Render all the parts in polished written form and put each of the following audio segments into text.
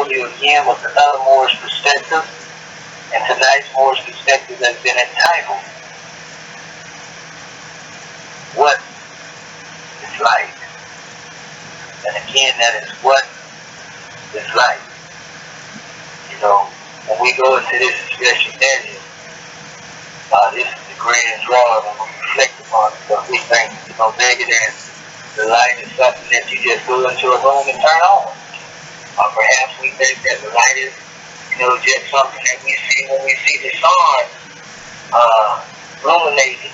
showing you again with another Moorish perspective. And tonight's Moorish perspective has been entitled, What is Light? And again, that is what is light. You know, when we go into this special area, this is the grand draw when we reflect upon it, because we think, bigger than the light is something that you just go into a room and turn on. Or perhaps we think that the light is, just something that we see when we see the sun illuminating,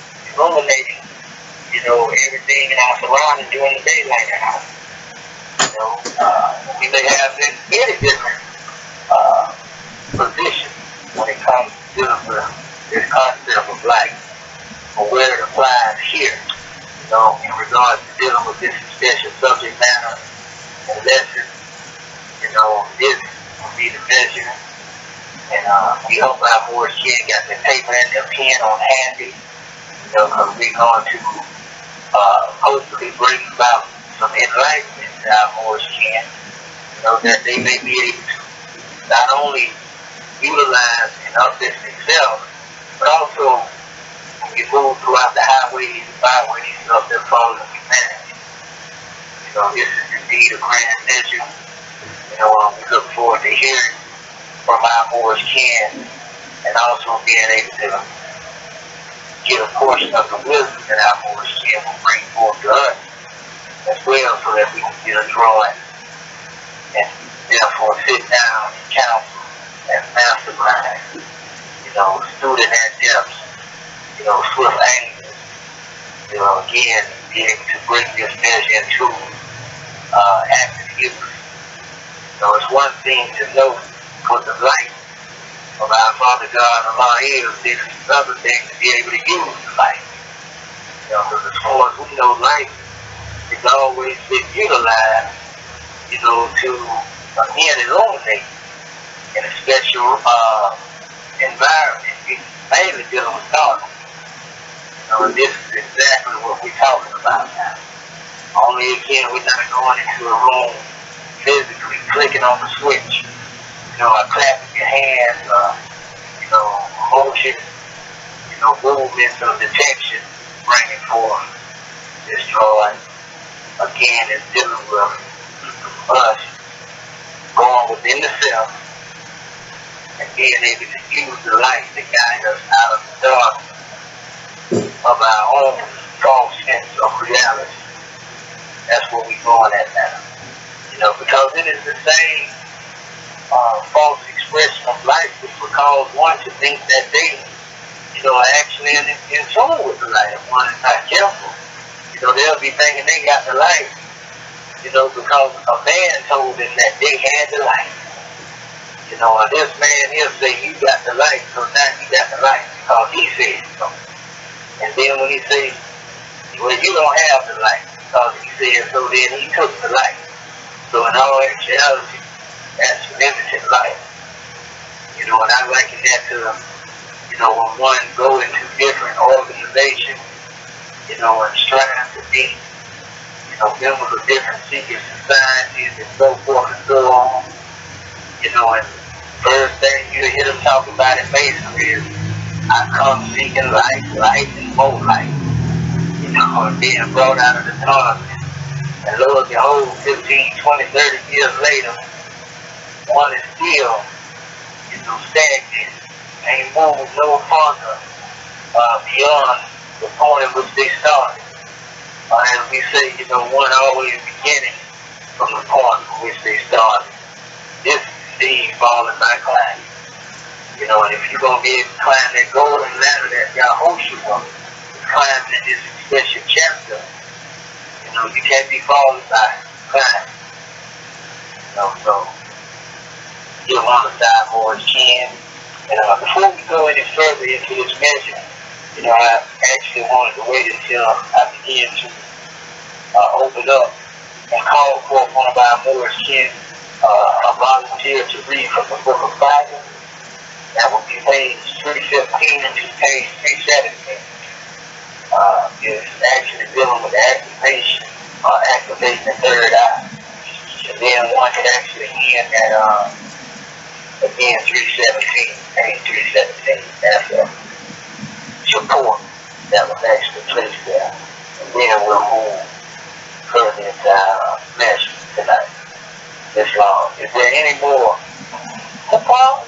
everything in our surroundings during the daylight hours. We may have many different positions when it comes to dealing with this concept of light, or where it applies here, in regards to dealing with this special subject matter and lesson. This will be the measure. And we hope our Moorish kid got the paper and the pen on handy, because we're going to hopefully bring about some enlightenment to our Moorish kid, that they may be able to not only utilize and uplift themselves, but also when you move throughout the highways and byways of their fallen humanity. This is indeed a grand measure. We look forward to hearing from our Moorish kin, and also being able to get a portion of the wisdom that our Moorish kin will bring forth to us as well, so that we can get a drawing and therefore sit down and counsel and mastermind, student at depths, swift angels, again, be able to bring this measure into active use. It's one thing to know what the light of our Father God Allah is. This is another thing to be able to use the light. Because as far as we know, light is always been utilized, to again illuminate in a special environment. It's mainly dealing with darkness. And this is exactly what we're talking about now. Only again, we're not going into a room physically clicking on the switch, or clapping your hands, motion, movements of detection, bringing forth this drawing. Again, it's dealing with us going within the self and being able to use the light to guide us out of the darkness of our own false sense of reality. That's what we're going at now. Because it is the same false expression of life which will cause one to think that they, are actually in tune with the light. If one is not careful, they'll be thinking they got the light, because a man told them that they had the light. And this man, he'll say, you got the light, so now you got the light, because he said so. And then when he says, well, you don't have the light, because he said so, then he took the light. So in all actuality, that's limited life. And I liken that to, when one go into different organizations, and strive to be, members of different secret societies and so forth and so on. And first thing you hear them talk about in Masonry is, I come seeking light and more light. And being brought out of the darkness. And lo and behold, 15, 20, 30 years later, one is still, stagnant, ain't moved no further beyond the point in which they started. As we say, one always beginning from the point from which they started. This is indeed falling by climbing. And if you're going to be able to climb that golden ladder that Yahushua is climbing in this special chapter, you can't be falling by climbing. So give on the side more as you can. And before we go any further into this measure, I actually wanted to wait until I begin to open up and call forth one of our Moorish kin, a volunteer to read from the book of Bible. That will be page 315 to page 317. It's actually dealing with activation, activating the third eye. And then one can actually end at Again, 317, page 317, that's a support that was actually placed there. And then we'll move further into our message tonight. Islam. Is there any more? Islam?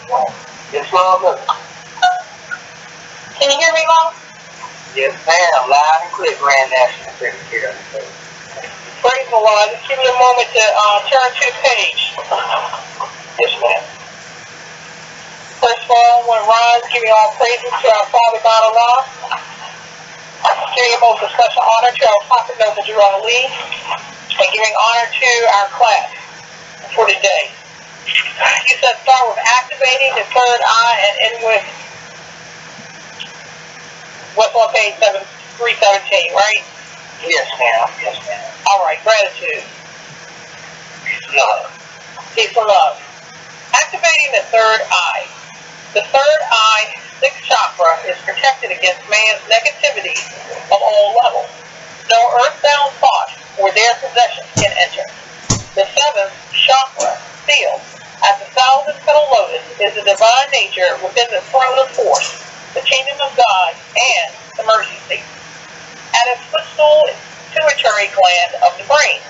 Can you hear me, Mom? Yes, ma'am. Loud and clear, Grand National Secretary. Praise the Lord. Just give me a moment to turn to the page. Yes, ma'am. First of all, I want to rise, giving all praises to our Father God Allah. Giving most a special honor to our Prophet Noble Jerome Lee, and giving honor to our class for today. You said start with activating the third eye and end with what's on page 317, right? Yes, ma'am. Yes, ma'am. All right, gratitude. Peace and love. Peace and love. Activating the third eye. The third eye, sixth chakra, is protected against man's negativity of all levels. No earthbound thought or their possessions can enter. The seventh chakra, seal, at the 1,000-petal lotus, is the divine nature within the throne of force, the kingdom of God, and the mercy seat. At its footstool is the pituitary gland of the brain.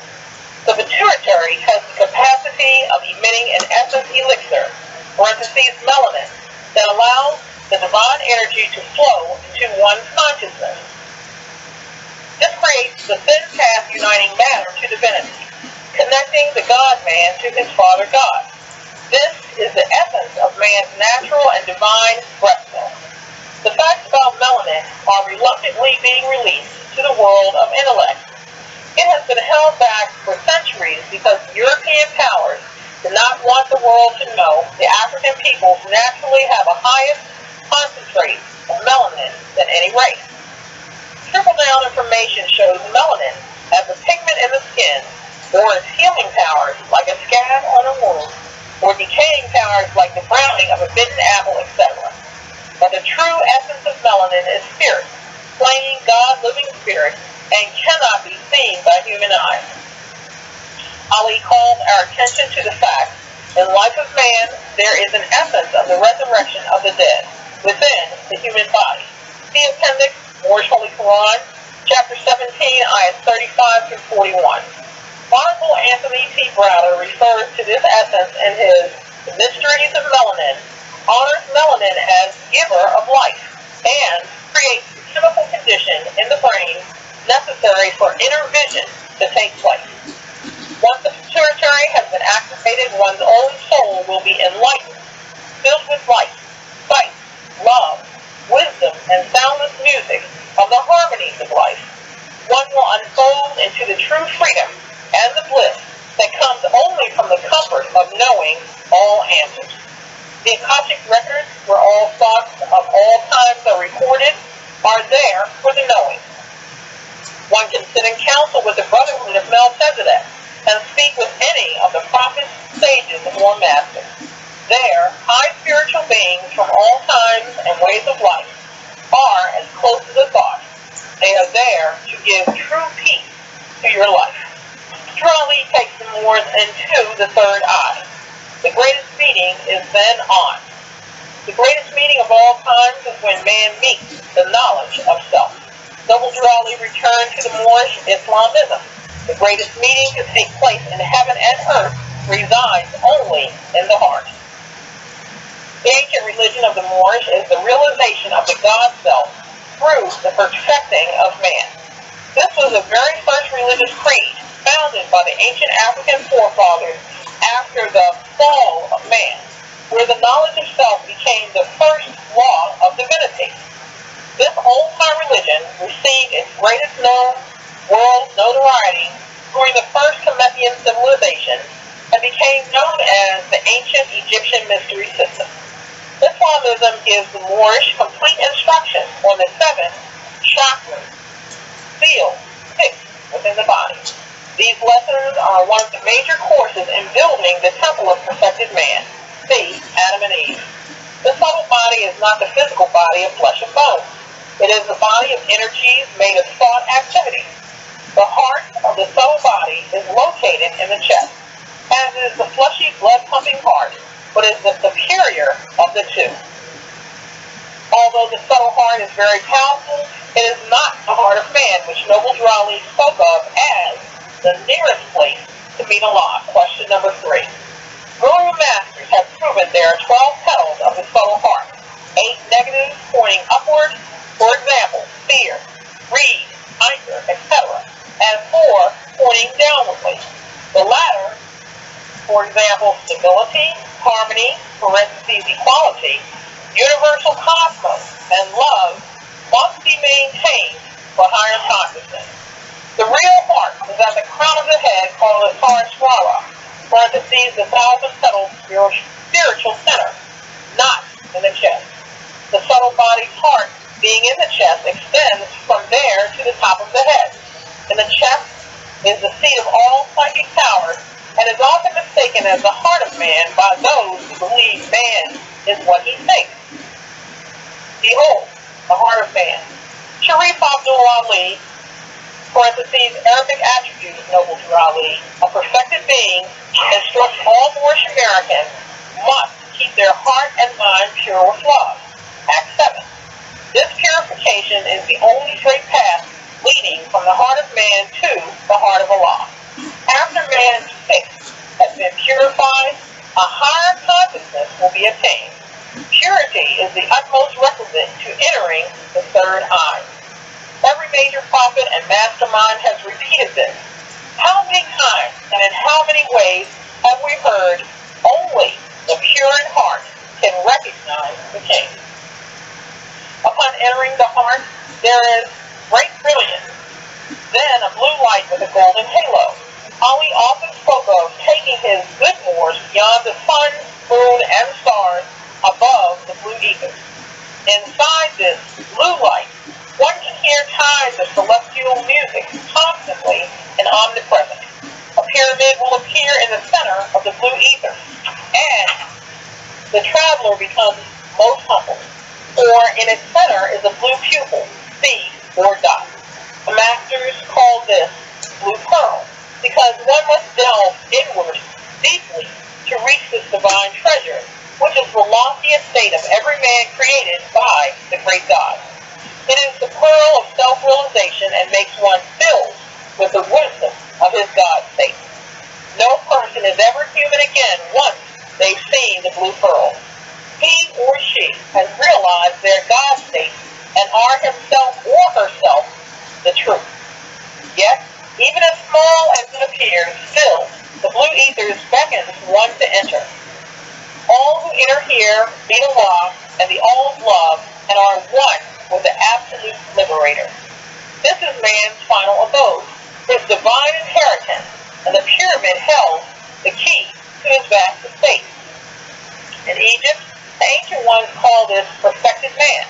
The pituitary has the capacity of emitting an essence elixir, parentheses melanin, that allows the divine energy to flow into one's consciousness. This creates the thin path uniting matter to divinity, connecting the God-man to his Father God. This is the essence of man's natural and divine breath milk. The facts about melanin are reluctantly being released to the world of intellect. It has been held back for centuries because European powers did not want the world to know the African peoples naturally have a highest concentrate of melanin than any race. Triple down information shows melanin as a pigment in the skin, or its healing powers like a scab on a wound, or decaying powers like the browning of a bitten apple, etc. But the true essence of melanin is spirit, plain God-living spirit, and cannot be seen by human eyes. Ali called our attention to the fact, in life of man, there is an essence of the resurrection of the dead within the human body. See Appendix, Moorish Holy Quran, chapter 17, ayahs 35 through 41. Honorable Anthony T. Browder refers to this essence in his Mysteries of Melanin, honors melanin as giver of life, and creates the chemical condition in the brain necessary for inner vision to take place. Once the pituitary has been activated, one's own soul will be enlightened, filled with light, sight, love, wisdom, and soundless music of the harmonies of life. One will unfold into the true freedom and the bliss that comes only from the comfort of knowing all answers. The Akashic records, where all thoughts of all times are recorded, are there for the knowing. One can sit in council with the brotherhood of Melchizedek and speak with any of the prophets, sages, or masters. There, high spiritual beings from all times and ways of life are as close as a thought. They are there to give true peace to your life. Truly takes the Moors into the third eye. The greatest meeting is then on. The greatest meeting of all times is when man meets the knowledge of self. Noble Durali returned to the Moorish Islamism. The greatest meeting to take place in heaven and earth resides only in the heart. The ancient religion of the Moorish is the realization of the God self through the perfecting of man. This was the very first religious creed founded by the ancient African forefathers after the fall of man, where the knowledge of self became the first law of divinity. This old-time religion received its greatest known world notoriety during the first Kemetican civilization and became known as the ancient Egyptian mystery system. Islamism gives the Moorish complete instruction on the seven chakras, sealed, fixed within the body. These lessons are one of the major courses in building the temple of perfected man. See Adam and Eve. The subtle body is not the physical body of flesh and bone. It is the body of energies made of thought activities. The heart of the soul body is located in the chest, as is the fleshy blood-pumping heart, but is the superior of the two. Although the subtle heart is very powerful, it is not the heart of man, which Noble Drew Ali spoke of as the nearest place to meet Allah. Question number 3. Guru masters have proven there are 12 petals of the subtle heart, 8 negatives pointing upward, for example, fear, greed, anger, etc., and 4 pointing downwardly. The latter, for example, stability, harmony, parentheses, equality, universal cosmos, and love, must be maintained for higher consciousness. The real heart is at the crown of the head, called the Saraswara, parentheses, the 1,000-petaled spiritual center, not in the chest. The subtle body's heart, being in the chest, extends from there to the top of the head. And the chest is the seat of all psychic powers, and is often mistaken as the heart of man by those who believe man is what he thinks. Behold, the heart of man. Sharif Abdul Ali, parentheses, Arabic attributes, Noble Drew Ali, a perfected being, instructs all Moorish Americans must keep their heart and mind pure with love. Act 7. This purification is the only straight path leading from the heart of man to the heart of Allah. After man's fix has been purified, a higher consciousness will be attained. Purity is the utmost requisite to entering the third eye. Every major prophet and mastermind has repeated this. How many times and in how many ways have we heard only the pure in heart can recognize the king? Upon entering the heart, there is great brilliance, then a blue light with a golden halo. Ali often spoke of taking his good Moors beyond the sun, moon, and stars above the blue ether. Inside this blue light, one can hear tides of celestial music constantly and omnipresent. A pyramid will appear in the center of the blue ether, and the traveler becomes most humble. For in its center is a blue pupil, seed, or dot. The masters call this blue pearl, because one must delve inward deeply to reach this divine treasure, which is the loftiest state of every man created by the great God. It is the pearl of self-realization and makes one filled with the wisdom of his God state. No person is ever human again once they've seen the blue pearl. He or she has realized their God state and are himself or herself the truth. Yet, even as small as it appears, still, the blue ethers beckons one to enter. All who enter here meet Allah and the all of love and are one with the absolute liberator. This is man's final abode, his divine inheritance, and the pyramid held the key to his vast estate. In Egypt, the ancient ones call this perfected man.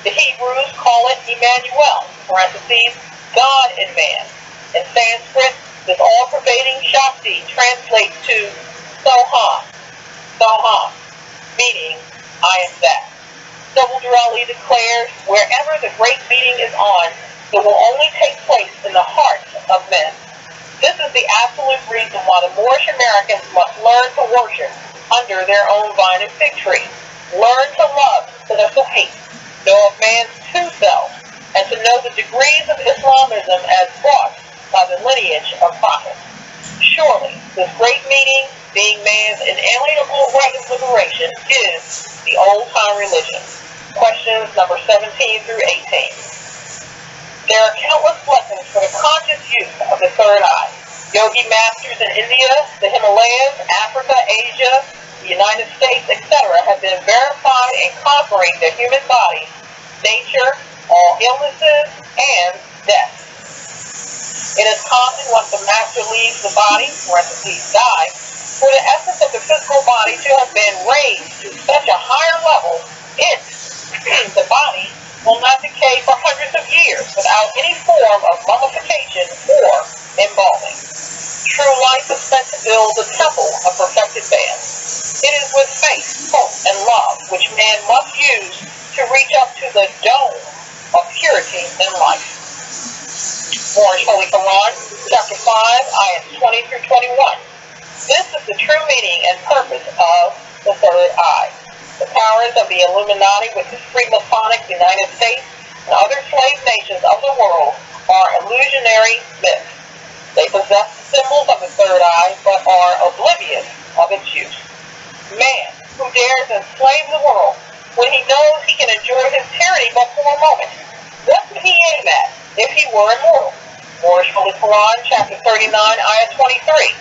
The Hebrews call it Emmanuel, parentheses, God in man. In Sanskrit, this all-pervading Shakti translates to Soham, meaning I am that. Noble Drew Ali declares, wherever the great meeting is on, it will only take place in the hearts of men. This is the absolute reason why the Moorish Americans must learn to worship under their own vine and fig tree. Learn to love instead of to hate. Know of man's true self, and to know the degrees of Islamism as brought by the lineage of prophets. Surely, this great meeting, being man's inalienable right of liberation, is the old-time religion. Questions number 17 through 18. There are countless lessons for the conscious use of the third eye. Yogi masters in India, the Himalayas, Africa, Asia, the United States, etc. have been verified in conquering the human body, nature, all illnesses, and death. It is common once the master leaves the body, parentheses, die, for the essence of the physical body to have been raised to such a higher level, the body will not decay for hundreds of years without any form of mummification or embalming. True life is meant to build the temple of perfected man. It is with faith, hope, and love which man must use to reach up to the dome of purity in life. Moorish Holy Quran, chapter 5, ayahs 20 through 21. This is the true meaning and purpose of the third third eye. The powers of the Illuminati, which is Freemasonic United States, and other slave nations of the world are illusionary myths. They possess the symbols of the third eye, but are oblivious of its use. Man, who dares enslave the world when he knows he can enjoy his tyranny but for a moment, what would he aim at if he were immortal? Moorish Holy Quran, chapter 39, ayah 23.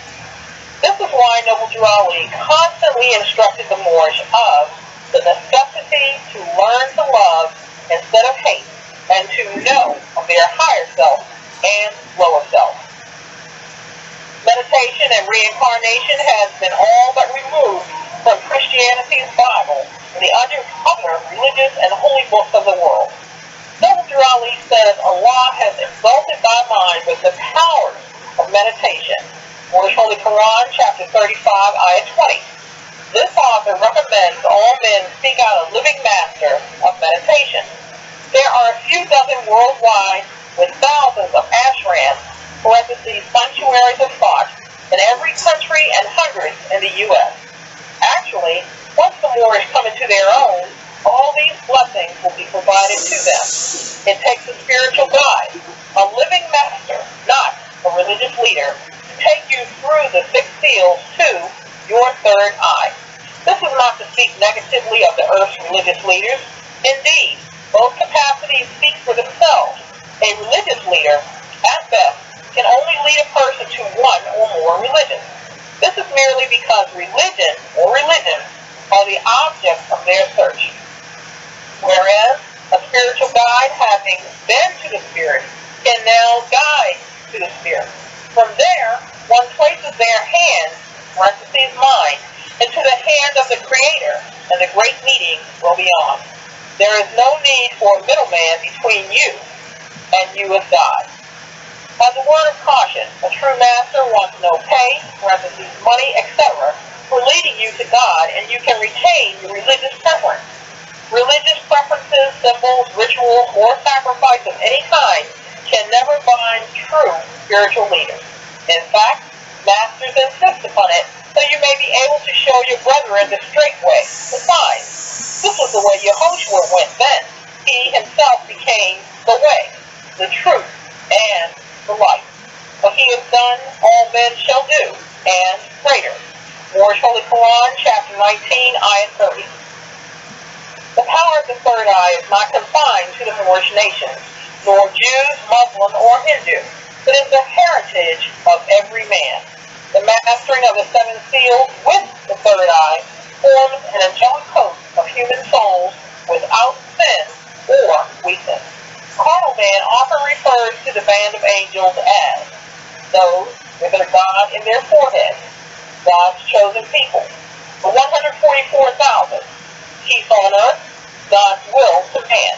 This is why Noble Drew Ali constantly instructed the Moorish of the necessity to learn to love instead of hate, and to know of their higher self and lower self. Meditation and reincarnation has been all but removed from Christianity's Bible and the other religious and holy books of the world. Noble Drew Ali says Allah has exalted thy mind with the powers of meditation. Moorish Holy Quran, chapter 35, ayah 20. This author recommends all men seek out a living master of meditation. There are a few dozen worldwide with thousands of ashrams, sanctuaries of thought, in every country and hundreds in the U.S. Actually, once the Moorish come into their own, all these blessings will be provided to them. It takes a spiritual guide, a living master, not a religious leader, to take you through the 6 seals to your third eye. This is not to speak negatively of the earth's religious leaders. Indeed, both capacities speak for themselves. A religious leader, at best, can only lead a person to one or more religions. This is merely because religion or religions are the objects of their search. Whereas a spiritual guide, having been to the spirit, can now guide to the spirit. From there, one places their hand, mind, into the hand of the Creator, and the great meeting will be on. There is no need for a middleman between you and you as God. As a word of caution, a true master wants no pay, money, etc., for leading you to God, and you can retain your religious preference. Religious preferences, symbols, rituals, or sacrifice of any kind can never bind true spiritual leaders. In fact, masters insist upon it so you may be able to show your brethren the straight way. Besides, this was the way Yehoshua went then. He himself became the way, the truth, and the light. What he has done, all men shall do, and greater. Moorish Holy Quran, chapter 19, ayah 30. The power of the third eye is not confined to the Moorish nations, nor Jews, Muslim, or Hindu, but is the heritage of every man. The mastering of the 7 seals with the third eye forms an angelic host of human souls without sin or weakness. Carnal man often refers to the band of angels as those with their God in their foreheads, God's chosen people, the 144,000, peace on earth, God's will to man,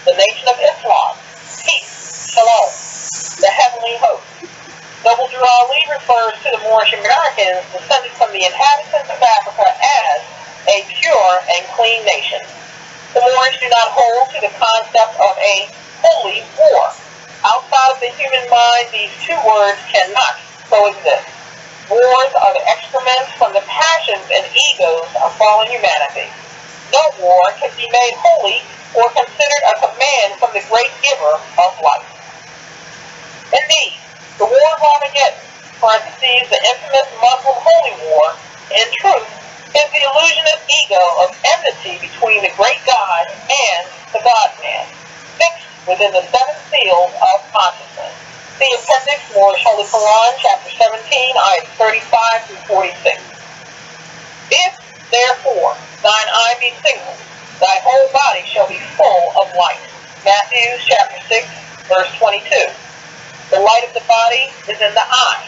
the nation of Islam, peace, shalom, the heavenly host. Noble Drew Ali refers to the Moorish Americans descended from the inhabitants of Africa as a pure and clean nation. The Moorish do not hold to the concept of a holy war. Outside of the human mind, these two words cannot coexist. Wars are the excrements from the passions and egos of fallen humanity. No war can be made holy or considered a command from the great giver of life. Indeed, the War of Armageddon, the infamous Muslim Holy War, in truth, is the illusionist ego of enmity between the great God and the God-man, fixed within the 7 seals of consciousness. The appendix, Moorish Holy Quran, chapter 17, ayahs 35 through 46. If, therefore, thine eye be single, thy whole body shall be full of light. Matthew, chapter 6, verse 22. The light of the body is in the eye.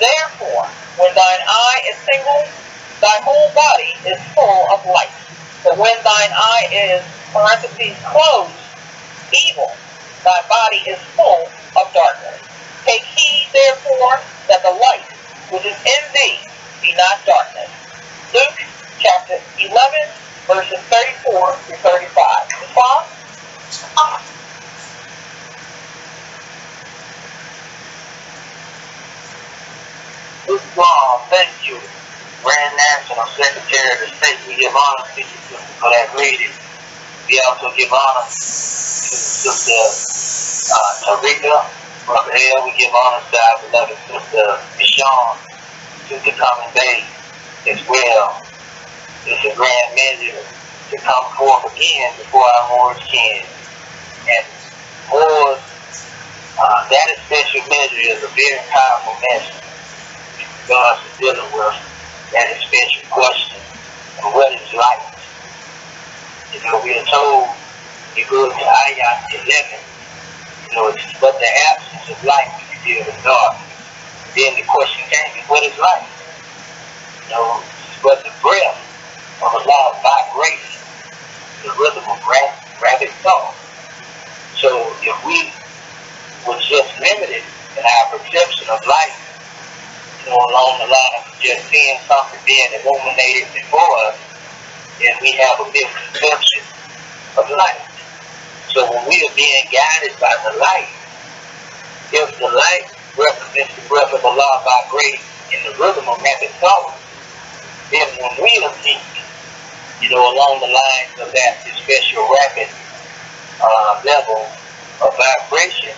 Therefore, when thine eye is single, thy whole body is full of light. But when thine eye is, closed, evil, thy body is full of darkness. Take heed, therefore, that the light which is in thee be not darkness. Luke, chapter 11, verses 34 through 35. Response? Islam, thank you, Grand National. National Secretary of the State. We give honor to you for that lady. We also give honor to Sister Tarika, Brother L. We give honor to our beloved Sister Michonne, Sister Common Bay as well. It's a grand measure to come forth again before our Moorish kin. And Moors, that special measure is a very powerful measure in regards to dealing with that special question of what is light. You know, we are told, you go to Ayat 11, you know, it's but the absence of light when you deal with darkness. Then the question came, what is light? You know, it's but the breath of a law of vibration, the rhythm of rapid thought. So if we were just limited in our perception of life, you know, along the line of just seeing something being illuminated before us, then we have a misconception of light. So when we are being guided by the light, if the light represents the breath of Allah vibrating in the rhythm of rapid thought, then when we are thinking, you know, along the lines of that special rapid level of vibration,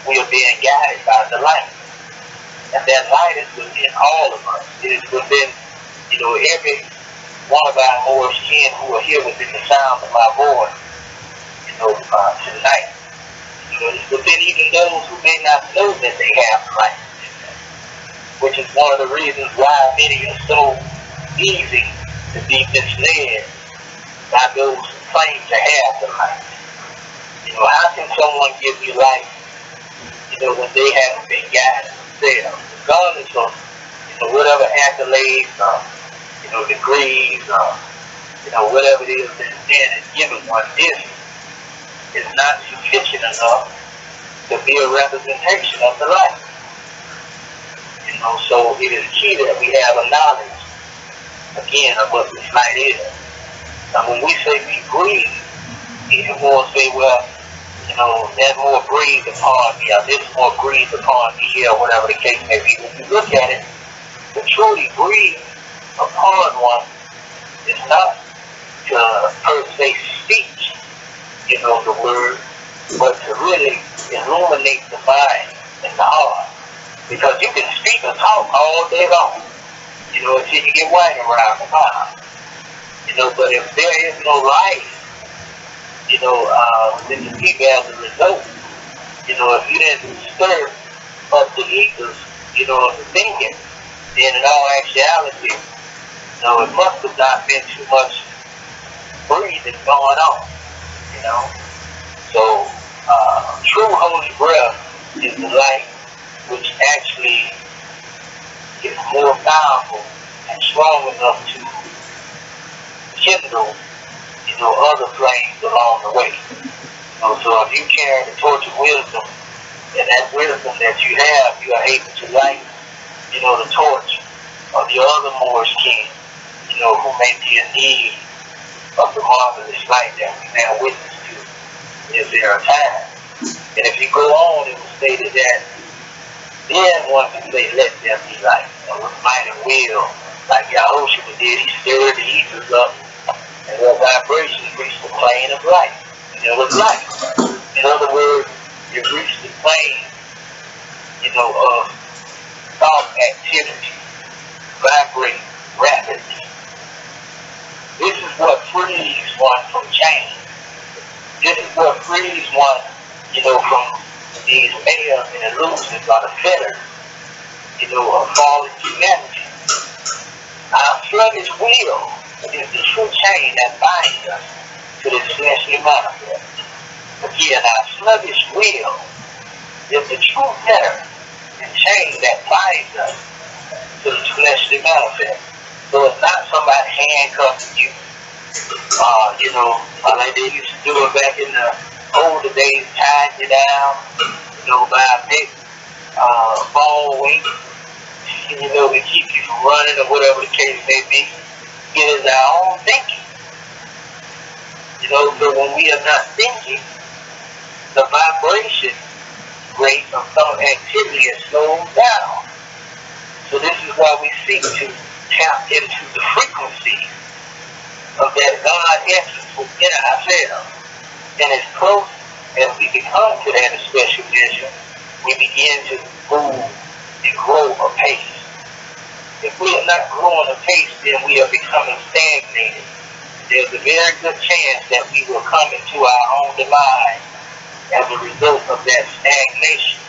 we are being guided by the light. And that light is within all of us. It is within, you know, every one of our Moorish kin who are here within the sound of my voice, you know, tonight. You know, it's within even those who may not know that they have light, which is one of the reasons why many are so easy to be misled by those who claim to have the light. You know, how can someone give you light, you know, when they haven't been guided themselves? Regardless of, you know, whatever accolades, you know, degrees, you know, whatever it is that man is given one, this is not sufficient enough to be a representation of the light. You know, so it is key that we have a knowledge, again, of what this light is. Now, when we say we breathe, people will say, well, you know, that more breathed upon me, or this more breathed upon me here, or whatever the case may be. When you look at it, to truly breathe upon one is not to per se speak, you know, the word, but to really illuminate the mind and the heart. Because you can speak and talk all day long, you know, until you get white around the mouth. You know, but if there is no life, you know, within the people as a result, you know, if you didn't stir up the ethers, you know, of the thinking, then in all actuality, you know, it must have not been too much breathing going on, you know. So, true holy breath is the light which actually is more powerful and strong enough to kindle, you know, other flames along the way. You know, so if you carry the torch of wisdom, and that wisdom that you have, you are able to light, you know, the torch of the other Moorish king, you know, who may be in need of the marvelous light that we now witness to in their time. And if you go on, it was stated that then one can say, let there be light. And with might and will, like Yahushua did, he stirred the ethers up, and their vibrations reached the plane of light. And there was light. In other words, you reached the plane, you know, of thought activity, vibrating rapidly. This is what frees one from change. This is what frees one, you know, from these mayors and illusions or the fetters, you know, of fallen humanity. Our sluggish will is the true chain that binds us to this fleshly manifest. Again, our sluggish will is the true fetter and chain that binds us to this fleshly manifest. So it's not somebody handcuffing you, you know, like they used to do it back in the older days, tying you down, you know, by a big ball weight, you know, to keep you from running or whatever the case may be. It is our own thinking. You know, so when we are not thinking, the vibration rate of some activity is slowed down. So this is why we seek to tap into the frequency of that God essence within ourselves. And as close as we become to that special vision, we begin to move and grow apace. If we are not growing apace, then we are becoming stagnated. There's a very good chance that we will come into our own demise as a result of that stagnation.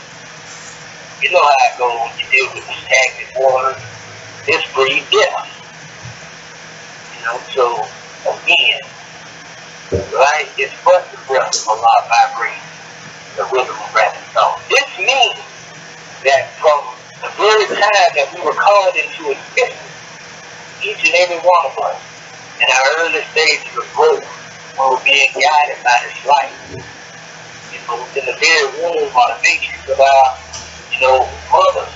You know how it goes when you deal with the stagnant water. This breeds death. So again, life is but the breath of Allah vibrating, the rhythm of rapid thought. This means that from the very time that we were called into existence, each and every one of us, in our early stages of growth, we were being guided by this light. In the very womb or the matrix of our, mothers.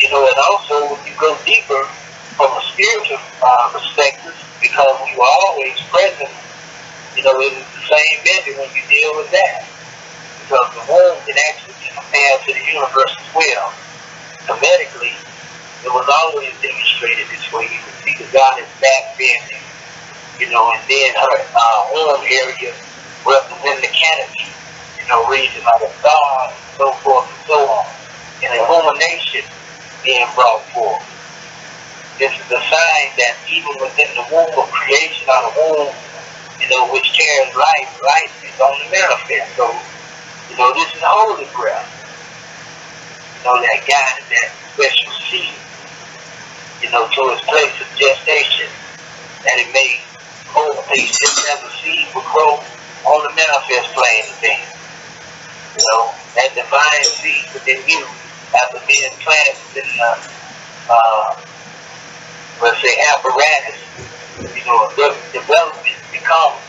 And also when you go deeper from a spiritual perspective, because we were always present, it was the same measure when you deal with that. Because the womb can actually be compared to the universe as well. Kemetically, it was always demonstrated this way. You can see the goddess back bending, and then her womb area representing the canopy, region of the stars, and so forth and so on. And illumination being brought forth. This is a sign that even within the womb of creation, or the womb, which carries life, life is on the manifest. So, this is holy breath. That guided that special seed, to its place of gestation, that it may grow apace, just as a seed will grow on the manifest plane of things. That divine seed within you, after being planted within the, let's say, apparatus, development becomes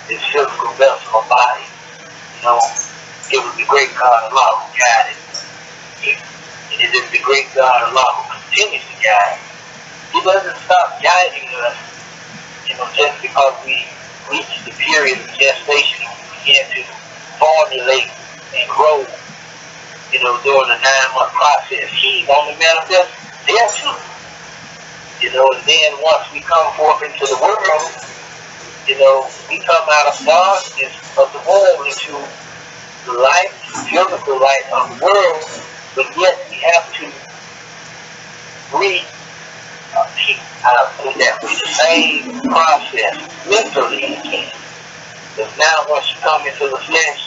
this physical vessel or body. It was the great God Allah who guided you. And it is the great God Allah who continues to guide. He doesn't stop guiding us, just because we reach the period of gestation and we begin to formulate and grow, during the 9-month process. He's on the manifest there too. And then once we come forth into the world, we come out of darkness of the womb into the light, physical light of the world, but yet we have to repeat the same process mentally again. Because now once you come into the flesh,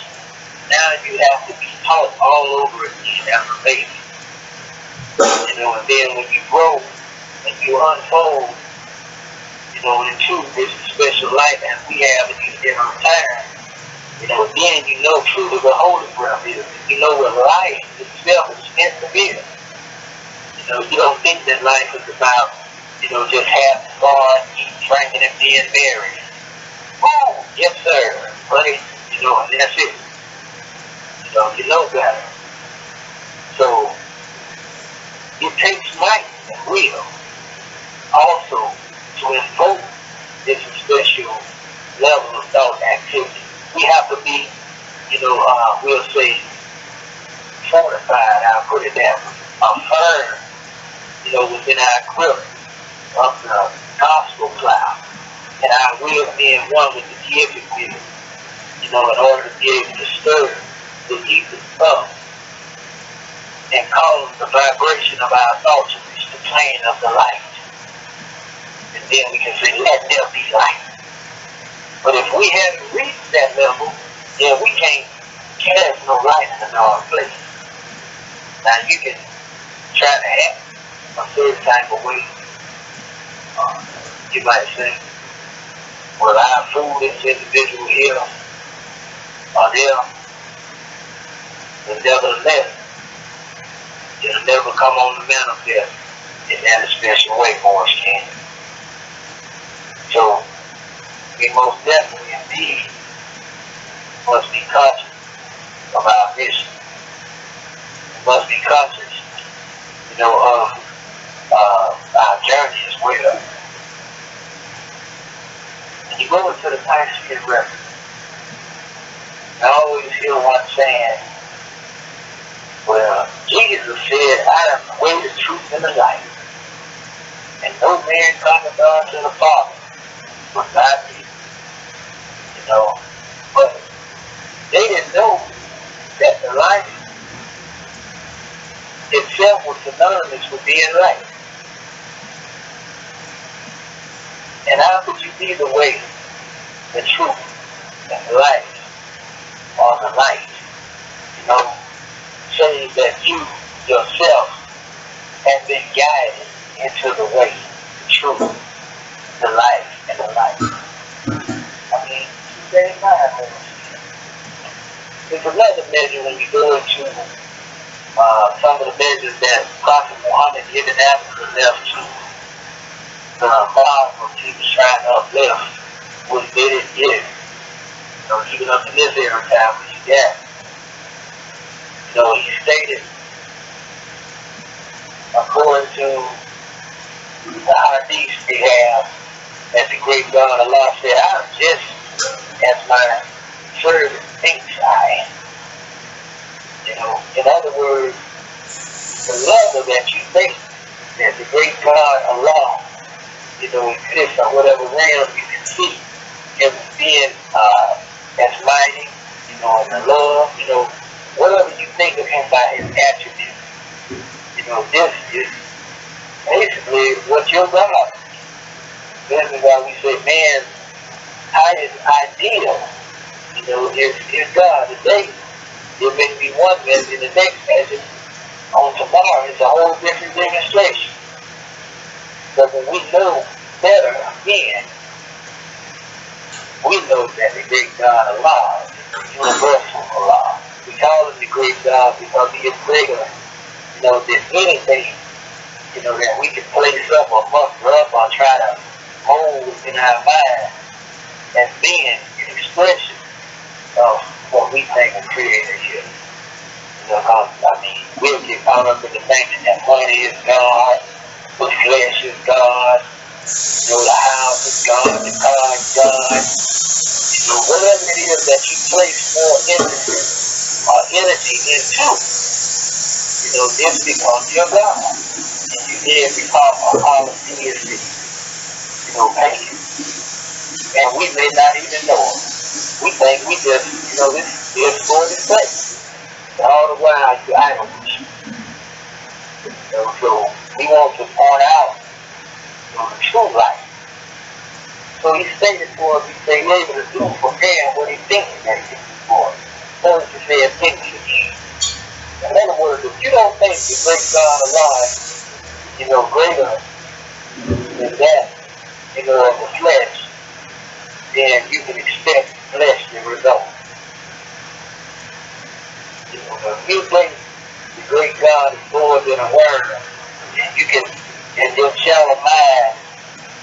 now you have to be taught all over again as a baby. And then when you grow and you unfold, into this special life as we have in these different times, then you know truly what holy breath is. You know what life itself is meant to be. You don't think that life is about, just having fun, eating, drinking, and being married. Oh, yes sir, buddy, and that's it. You know better. So, it takes might and will also to invoke this special level of thought activity. We have to be, we'll say, fortified, I'll put it that way, affirmed, within our grip of the gospel cloud, and our will being one with the gift will, in order to be able to stir the ether up and cause the vibration of our thoughts to reach the plane of the light. And then we can say, let there be light. But if we haven't reached that level, then we can't cast no light in the dark place. Now you can try to act a certain type of way. You might say, well, I fool this individual here or there. But nevertheless, it'll never come on the manifest in that special way, Moorish can. So, we most definitely indeed must be conscious of our mission. We must be conscious, of our journey as well. When you go into the Thanksgiving reference, I always hear one saying, well, Jesus said, I am the way, the truth, and the life. And no man cometh unto the Father but by me. You know, but they didn't know that the life itself was synonymous with being right. And how could you be the way, the truth, and the life, or the light? You know, saying that you yourself have been guided into the way, the truth, the life, and the light. I mean, very mind. There's another measure when you go into some of the measures that Prophet Muhammad given after left to the Muslims he was trying to uplift, which they didn't get. You know, even up to this era time, which he got. You know, he stated, according to the hadith they have, that the great God Allah said, I'm just as my servant thinks I am. You know, in other words, the level that you think that the great God Allah, you know, exists on whatever realm you can see him being as mighty, you know, and the love, you know, whatever you think of him by his attributes, you know, this is basically what you're God. This is why we say man's highest ideal, you know, is God. Today, it may be one measure, the next measure, on tomorrow, it's a whole different demonstration. But when we know better, again, we know that the great God Allah is the universal Allah. We call him the great God because he is greater, you know, than anything, you know, that we can place up or muster up or try to hold in our mind as being an expression of what we think a creator is. You know, I mean, we'll get caught up in the thinking that money is God, the flesh is God, you know, the house is God, the car is God. You know, whatever it is that you place more emphasis or energy into, you know, this becomes your God. And you then become a polytheistic, you know, pagan. And we may not even know it. We think we just, you know, this is for this place. And all the while, you idol worship. You know, so we want to point out, you know, the true life. So he stated for us, he said, he's able to do for man what he thinks that he can do for us. Notice he said, thinks again. In other words, if you don't think the great God alive, you know, greater than that, you know, of the flesh, then you can expect fleshly results. You know, if you think the great God is more than a word, and you can, in your shallow mind,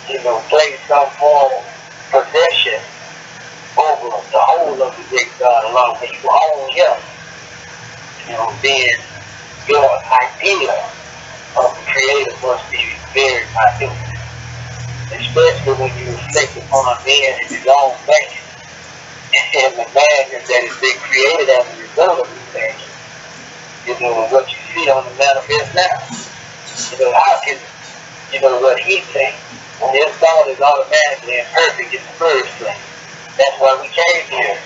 you know, place some form of possession over the whole of the great God along with you own him, you know, then your idea of the Creator must be very minute. Especially when you reflect upon man in his own man and the madness that has been created as a result of these things. You know, what you see on the manifest now. You know, how can, you know, what he thinks when his thought is automatically and perfect is the first thing. That's why we came here,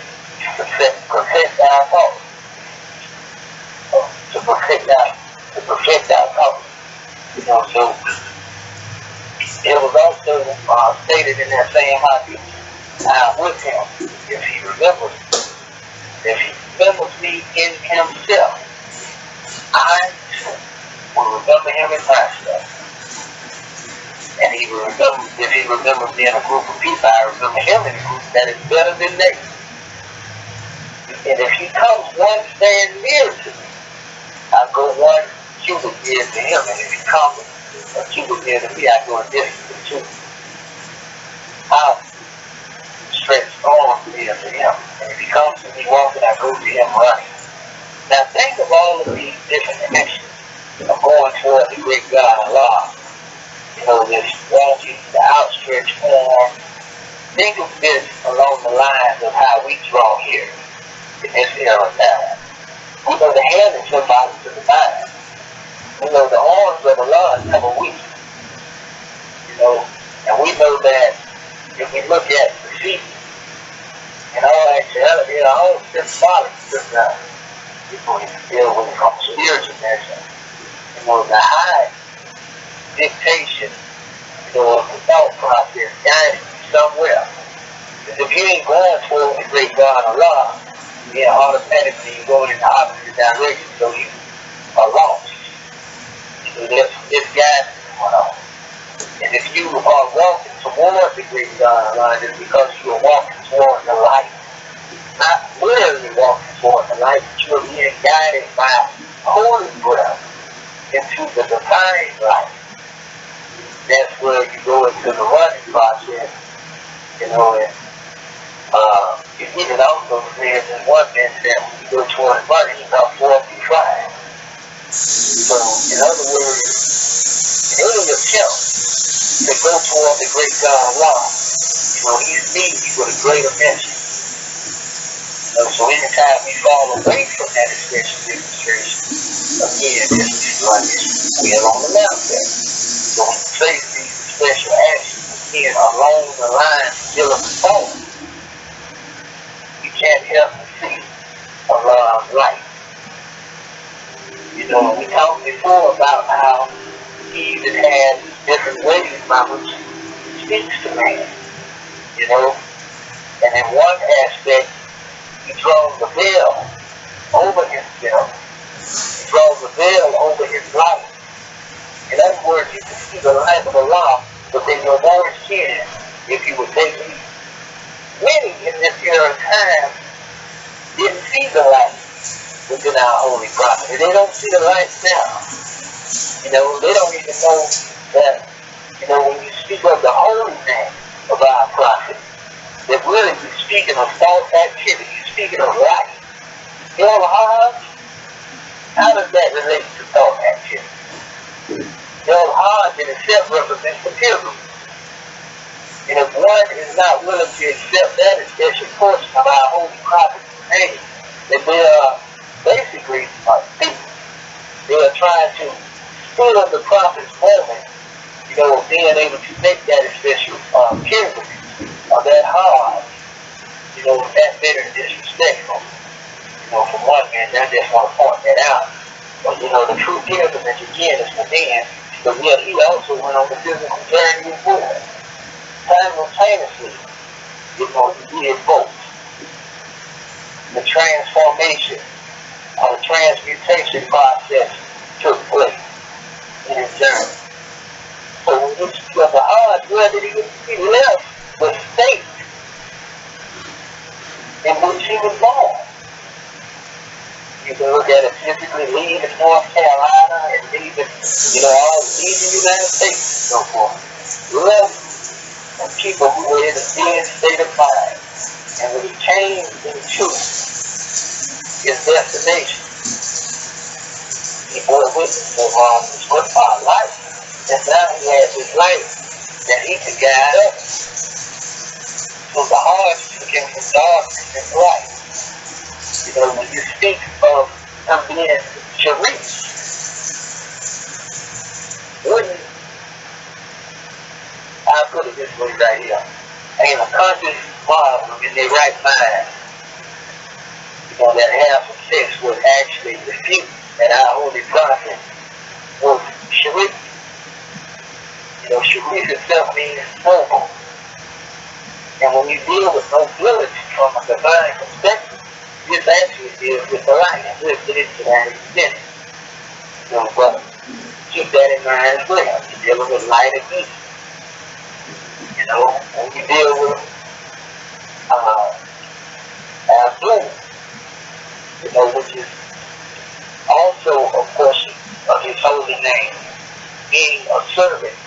to perfect our thoughts. To perfect our thoughts. You know, so it was also stated in that same hadith, I am with him if he remembers me. If he remembers me in himself, I will remember him in myself. And he will remember, if he remembers me in a group of people, I remember him in a group that is better than they. And if he comes one stand near to me, I go one cubit near to him. And if he comes a cubit near to me, I go a distance to 2. I'll stretch arms near to him. And if he comes to me walking, I go to him running. Now think of all of these different connections of going toward the great God Allah. You know, this walking, the outstretched arm. Think of this along the lines of how we draw here in this era now. We know the hand is symbolic to the mind. We know the arms of Allah never weak. you know, and we know that if we look at the sea, in all actuality, all symbolic stuff, people deal with it from spiritual measure. You know, the high dictation, you know, of the thought process guiding you somewhere. Because if you ain't going toward the great God Allah, then automatically you're going in the opposite direction, so you are lost. So this guidance going on. And if you are walking toward the great God Allah, it's because you are walking toward the light. Not literally walking toward the light, but you are being guided by holy breath into the divine light. That's where you go into the running process, you know, and you even also says in one sense that when you go toward the running, you about 4 feet 5. So, in other words, in any attempt to go toward the great God Allah, you know, He's leading you with a greater mission. So anytime we fall away from that special demonstration, again, this is like we're on the mountain. So when we face these special actions, again, along the lines of dealing with fault, we can't help but see Allah's light. You know, we talked before about how He even has different ways by which He speaks to man. You know, and in one aspect, He draws the veil over Himself. He draws the veil over His life. In other words, you can see the light of Allah within your own skin if you would take it. Many in this era of time didn't see the light within our holy prophet. And they don't see the light now. You know, they don't even know that, you know, when you speak of the holy name of our prophet, that really you're speaking of false activity, you're speaking of light. You know, how does that relate to thought activity? You know, Hajj in itself represents the pilgrim. And if one is not willing to accept that special portion of our holy prophet's name, then they are basically people. They are trying to steal the prophet's moment, you know, of being able to make that special pilgrimage or that Hajj, you know, that bitter and disrespectful. You know, from one man, I just want to point that out. But, you know, the true pilgrimage again is for men, but yet he also went on the physical journey as well. Simultaneously, you know, he did both. The transformation or the transmutation process took place in his journey. So when you speak of the Hajj, where did he left the state in which he was born? You can look at it physically, leaving North Carolina and leaving, you know, all leaving the United States and so forth. Left and people who were in a dead state of mind. And when he came into his destination, he bore witness of his life. And now he has his life that he could guide us. So the heart took him from darkness and light. You know, when you speak of him being Sharif, wouldn't I put it this way right here? Ain't a conscious Muslim in their right mind, you know, that have some sex would actually dispute that our holy prophet was Sharif. You know, Sharif itself means noble. And when you deal with nobility from a divine perspective, this actually deals with the light, and we'll get into that in a minute. You know, but keep that in mind as well. You're dealing with light and heat. You know, when you deal with ABDUL, you know, which is also a portion of his holy name, being a servant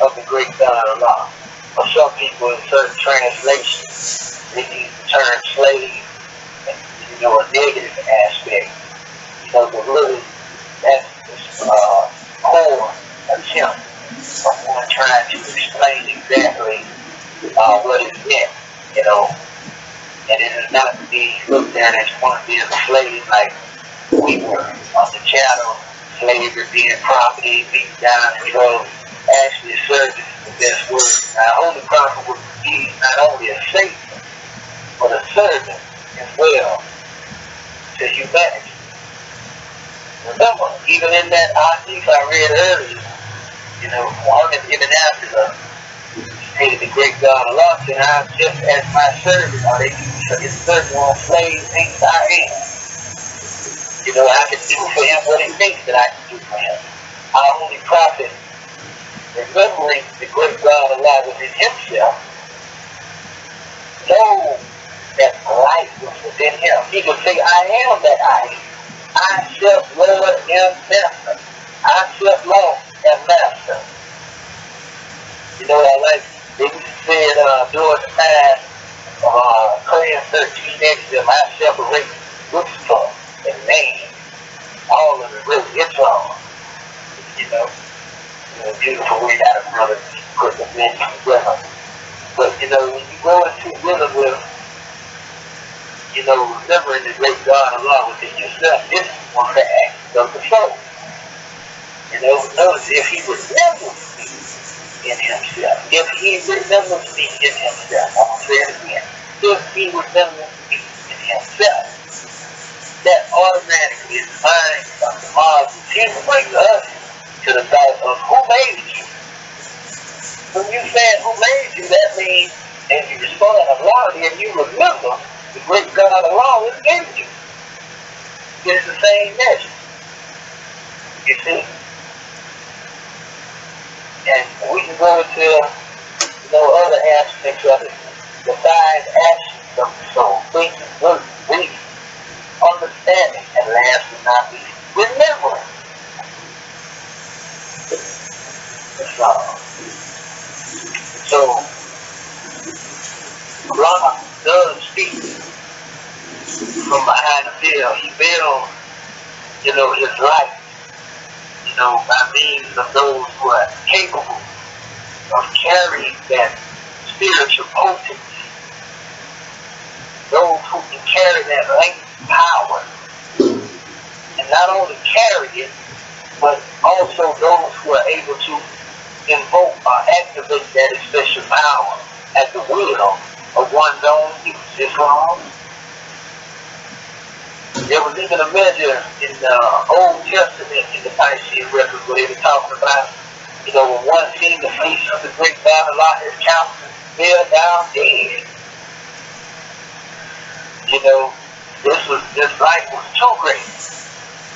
of the great God Allah. For some people in certain translations, they use the term slave, and, you know, a negative aspect. You know, but really, that's the core attempt of one trying to explain exactly what it meant, you know. And it is not to be looked at as one being a slave like we were under chattel, slavery, being property, being down, you know, actually service the best word. Our Holy Prophet would be not only a savior, but a servant as well to humanity. Remember, even in that hadith I read earlier, you know, Muhammad ibn Abdullah stated the great God Allah said, I am just as my servant, or they his servant on slave thinks I am. You know, I can do for him what he thinks that I can do for him. Our Holy Prophet, remembering the great God Allah within himself, know that life was within him. He would say, I am that I am. I self Lord and Master. I self Lord and Master. You know, I like, they said during the time of praying 13 extra, I separate Lucifer and man. All of it really, it's all. You know, beautiful way out of brother put the men together. But, you know, when you go into dealing with, you know, remembering the great God Allah within yourself, this is one of the acts of the soul. You know, notice if he remembers me in himself, if he remembers me in himself, I'm going to say it again, if he remembers me in himself, that automatically is mind of the Mars and brings us to the thought of who made you. When you say who made you, that means, and you respond Allah, and you remember the great God Allah has given you. It's the same measure. You see? And we can go into, you know, other aspects of it. The 5 actions of the soul. Thinking, believing, understanding, and last but not least, remembering. That's all. So, Allah does speak from behind the veil. He veils, you know, his life, you know, by means of those who are capable of carrying that spiritual potency. Those who can carry that latent power. And not only carry it, but also those who are able to invoke or activate that special power at the will of one's own use. It's wrong. There was even a measure in the Old Testament in the Nicene record where they were talking about, you know, when one seen the face of the great God, a lot of his countenance fell down dead. You know, this life was too great.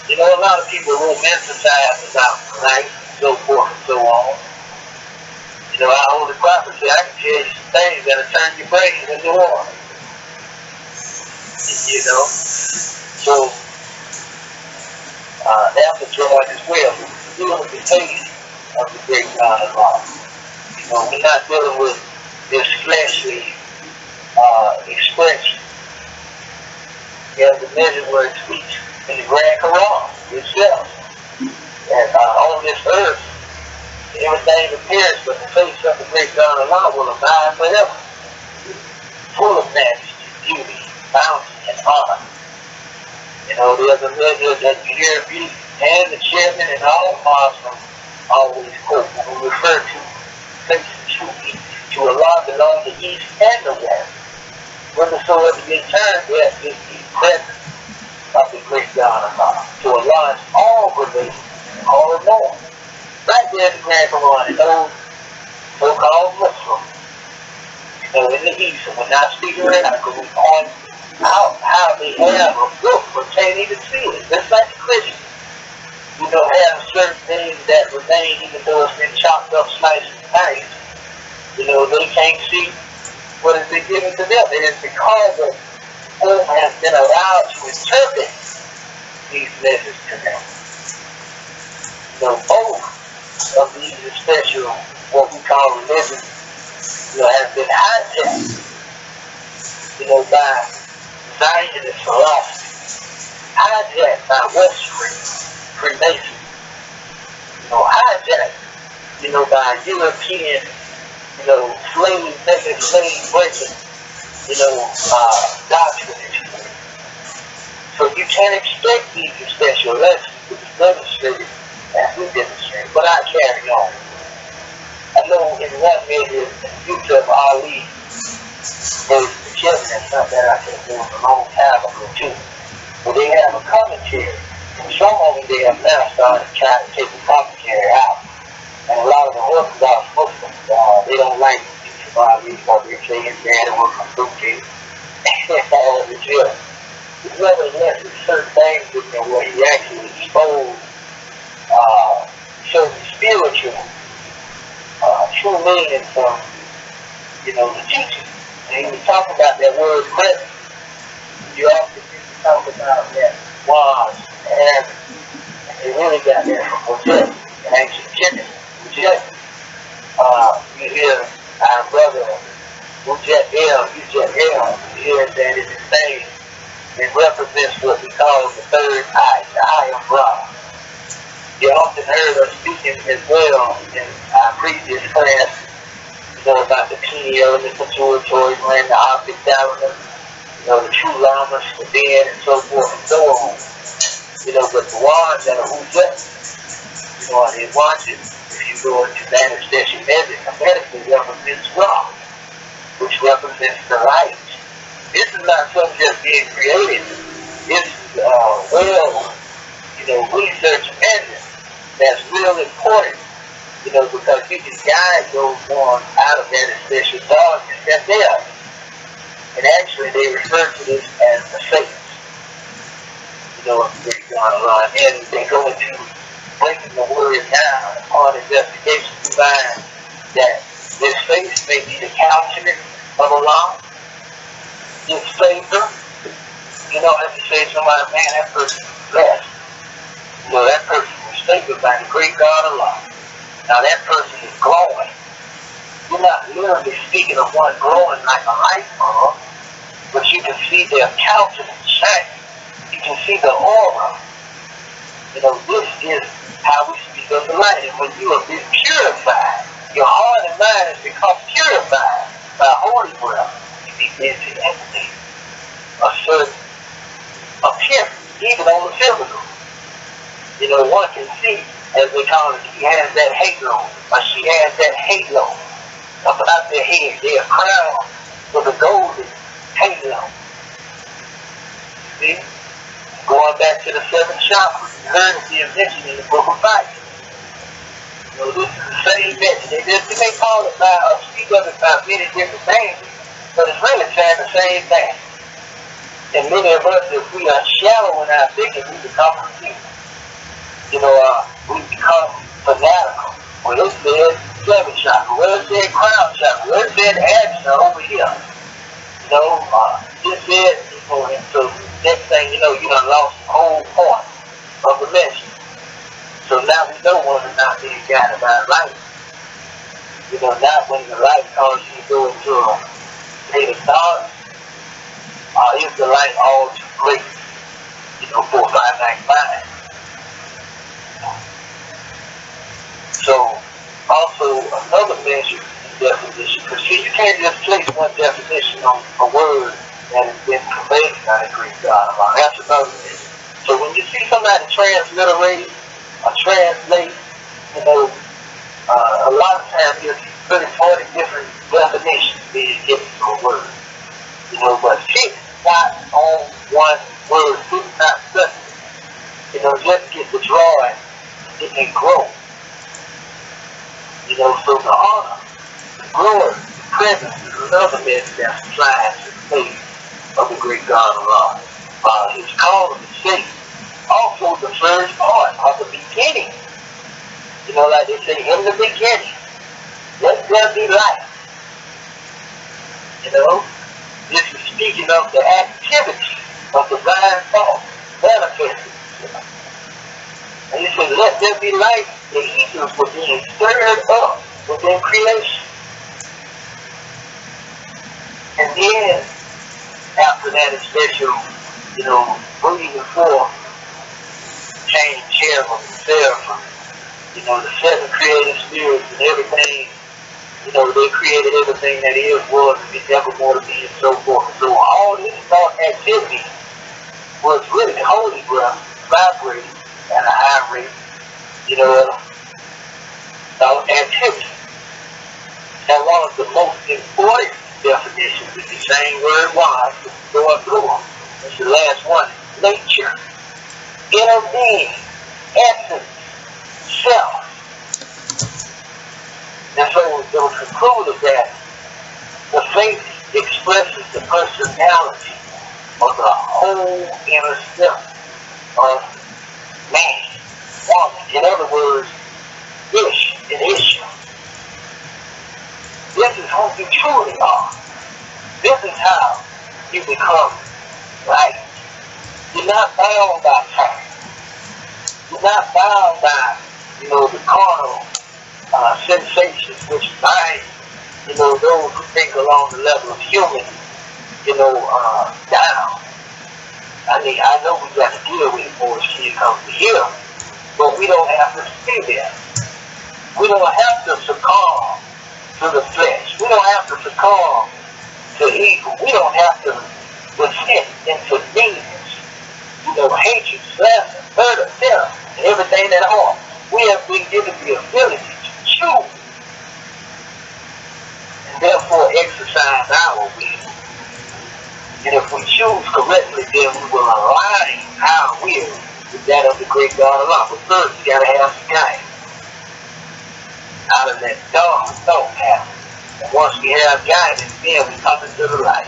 You know, a lot of people romanticize about life and so forth and so on. You know, our Holy Prophet said, I can tell you some things that'll turn your brain into water. You know? So, that's a joy as well. We're dealing with the taste of the great God of Allah. You know, we're not dealing with this fleshly expression. There's a measure where it speaks in the Grand Quran itself. And on this earth, everything appears, but the face of the great God of Allah will abide forever. Full of majesty, beauty, bounty, and honor. You know, there's a measure that you hear me and the chairman and all Muslims always quote when we refer to facing to Allah belong the east and the west. Whensoever they turn, there is the presence of the great God of Allah. So Allah is all pervasive, all knowing. Right there in the Grand Quran, and those so-called Muslims, you know, in the East, and we're not speaking right now, because we're on how they have a book, but can't even see it. Just like the Christians, you know, have certain things that remain, even though it's been chopped up, sliced and diced. You know, they can't see what has been given to them. It is because of who has been allowed to interpret these messages to them. So both of these special, what we call religion, you know, has been hijacked, you know, by Zionist philosophy, hijacked by Western Freemasonry, you know, hijacked, you know, by European, you know, slave breaking, you know, doctrine. So you can't expect these special lessons to be demonstrated as we demonstrate. But I carry on. know in one measure the future of Ali versus the children. That's something that I can do a long time ago too. But they have a commentary. And some of them they have now started trying to take the commentary out. And a lot of the Orthodox Muslims, they don't like the future of Ali because they say his daddy was a Suprem. That's all the children. Nevertheless, there's certain things with him where he actually exposed certain spiritual true meaning from, the teaching. And he was talking about that word present. You often hear me talk about that was and they really got that from Mojek and ancient Egyptian. Mojek, you hear our brother Mojek El, you hear that it's the same. It represents what we call the third eye, the eye of Ra. You often heard us speaking as well in our previous class, about the key elements, the pituitary gland, the optic thalamus, the true lamas, the dead, and so forth and so on. But the ones that are Ujjat, they watch it. If you go into manifestation medically represents Ra, which represents the light. This is not something just being created. This is research method that's real important, because you can guide those ones out of that special darkness that's there. And actually they refer to this as the Saints. They're going around. And they go into breaking the word down upon investigation to find that this face may be the countenance of Allah. His favor, as you say to somebody, man, that person is blessed. That person is favored by the great God Allah. Now that person is glowing. You're not literally speaking of one glowing like a light bulb, but you can see their countenance shining. You can see the aura. This is how we speak of the light. And when you have been purified, your heart and mind has become purified by holy breath. Begin to emanate a certain appearance, even on the physical. One can see, as they call it, he has that halo, or she has that halo about their head. They are crowned with a golden halo. See? Going back to the seventh chakra, you heard it being mentioned in the book of Bible. This is the same message. They may call it by, or speak of it by many different names, but it's really saying the same thing. And many of us, if we are shallow in our thinking, we become confused. We become fanatical. Well, it said seventh chakra. Well, it said crown chakra. Well, it said Ajna over here. It said, and so next thing you know, you done lost the whole point of the message. So now we know when we're not being guided by light. Not when the light causes you to go into a state of darkness, is the light all too great, for a finite mind. So, also another measure in definition, because see, you can't just place one definition on a word that has been conveyed by the great God. That's another measure. So when you see somebody transliterate or translate, a lot of times you'll see 30, 40 different definitions being given to a word. But fix not on one word, fix not study. Just get the drawing, it can grow. So the honor, the glory, the presence is another message that's applied to the face of the great God of Allah. His call of the state. Also the first part of the beginning. Like they say, in the beginning, let there be light. This is speaking of the activity of divine thought manifested. And he said, let there be light. The ethers were being stirred up within creation. And then, after that special, breathing forth, came cherubim and seraphim. The seven creative spirits and everything. They created everything that is, was, and is ever more to be, and so forth. And so all this thought activity was really holy breath, vibrating at a high rate, thought activity. And one of the most important definitions is the same word was going through them. It's the last one. Nature. Inner being. Essence. Self. And so it was concluded that the faith expresses the personality of the whole inner self of man, woman. In other words, ish and issue. This is who you truly are. This is how you become light. You're not bound by time. You're not bound by, the carnal sensations which bind, those who think along the level of human, down. I mean, I know we got to deal with it more as she comes to here, but we don't have to stay there. We don't have to succumb to the flesh. We don't have to succumb to evil. We don't have to descend into demons, hatred, slander, murder, terror, and everything that are. We have been given the ability to choose and therefore exercise our will. And if we choose correctly, then we will align our will with that of the great God Allah. But first, you got to have some guidance out of that dark thought pattern. And once we have guidance, then we come into the light.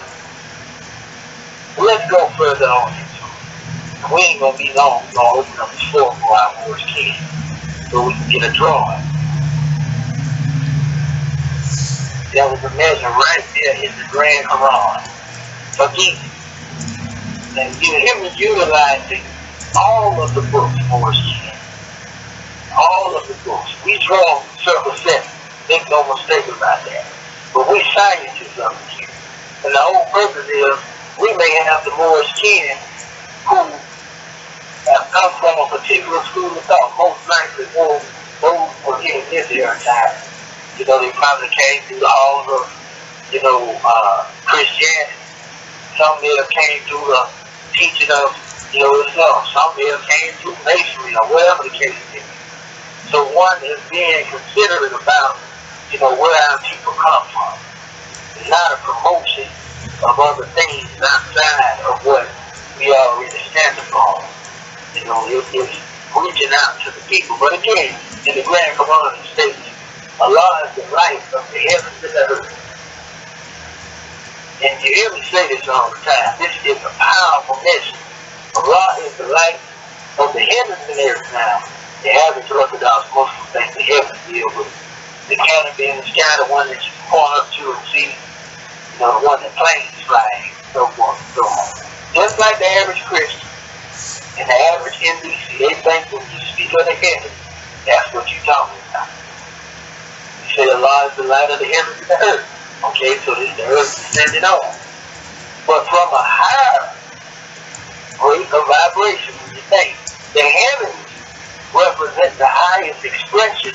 Let's go further on into it. We ain't going to be long. We're going to open up the floor for our Moorish kids so we can get a drawing. That was a measure right there in the Grand Quran. Forgive. And you hear me utilizing all of the books, Moorish kids. All of the books. We draw circle 7. Make no mistake about that. But we scientists of it here. And the whole purpose is we may have the Moorish kids who have come from a particular school of thought. Most likely those were here in this era time. They probably came through the halls of, Christianity. Some may have came through the teaching of, Islam. Some may have came through masonry or whatever the case is. So one is being considerate about, where our people come from. It's not a promotion of other things outside of what we already stand upon. It's reaching out to the people. But again, in the Grand Quran it states, Allah is the light of the heavens and the earth. And you hear me say this all the time. This is a powerful message. Allah is the light of the heavens and the earth now. The average Orthodox Muslim think the heavens deal with the canopy in the sky, the one that you point up to and see, the one that planes flying, so forth and so on. Just like the average Christian and the average NBC, they think when you speak of the heavens, that's what you're talking about. You say Allah is the light of the heavens and the earth. Okay, so this is the earth descending on. But from a higher rate of vibration, when you think the heavens represent the highest expression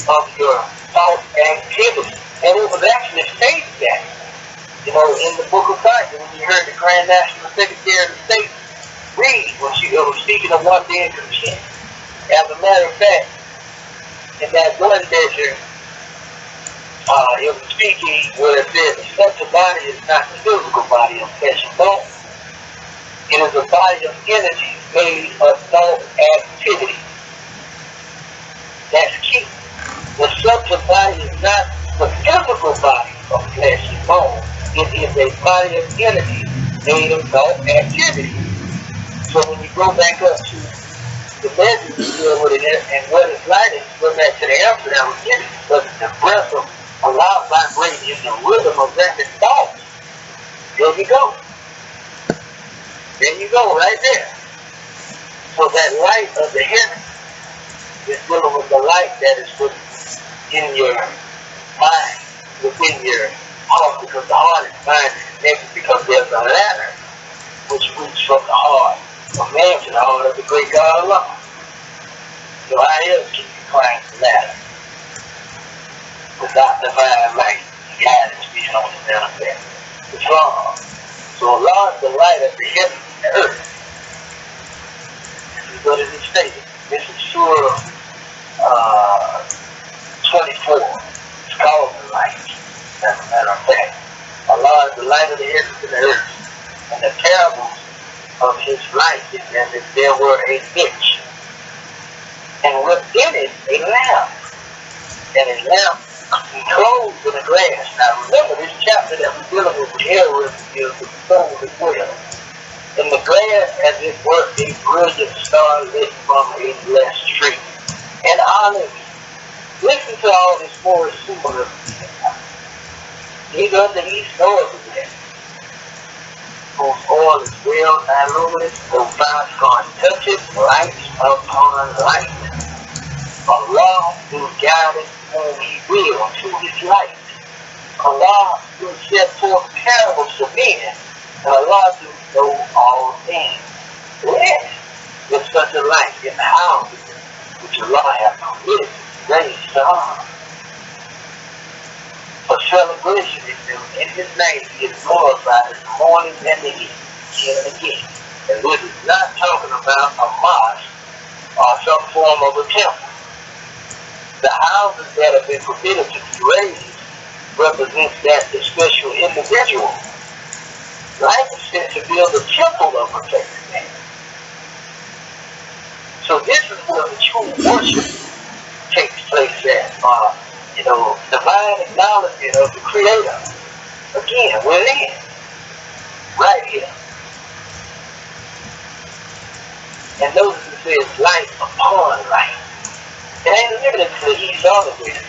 of your thought activity. And it was actually stated that, in the book of Bible, when you heard the Grand National Secretary of State read when she was speaking of one being content. As a matter of fact, in that one measure, it was speaking where it said such a body is not the physical body of flesh and bone. It is a body of energy made of thought activity. That's key. The subject body is not the physical body of flesh and bone. It is a body of energy made of thought activity. So when you go back up to the measure you deal with it and what it's like, and go back to the answer that was given, but the breath of Allah vibrating in the rhythm of rapid thought. There you go. There you go, right there. So that light of the heaven is dealing with the light that is within your mind, within your heart, because the heart is mind is connected because there's a ladder which reaches from the heart of man to the heart of the great God Allah. So how else can you climb the ladder without divine light, guidance being on the manifest? It's wrong. So Allah is the light of the heaven and the earth. This is what it is stated. This is Surah 24. It's called as a matter of fact. Allah is the light of the heavens and the earth. And the parables of his life is as if there were a niche. And within it, a lamp. And a lamp enclosed in a glass. Now remember, this chapter that we're dealing with here is the soul as well. In the glass, as it were, a brilliant star lit from a blessed tree. And olives. Listen to all this Moorish symbolism. These are the east doors of that. Whose oil is well and luminous, whose fire scorn touches light upon light. Allah will guide whom he will to his light. Allah will set forth parables to men, and Allah will know all things. Yes, with such a light in the houses which Allah hath permitted to raise stars. For celebration in his name he is glorified in the morning and the evening, again and again. And this is not talking about a mosque or some form of a temple. The houses that have been permitted to be raised represents that the special individual. Life is said to build a temple of perfected man. So this is where the true worship takes place at. Divine acknowledgement of the Creator. Again, within. Right here. And notice it says light upon light. It ain't limited to the east or the west.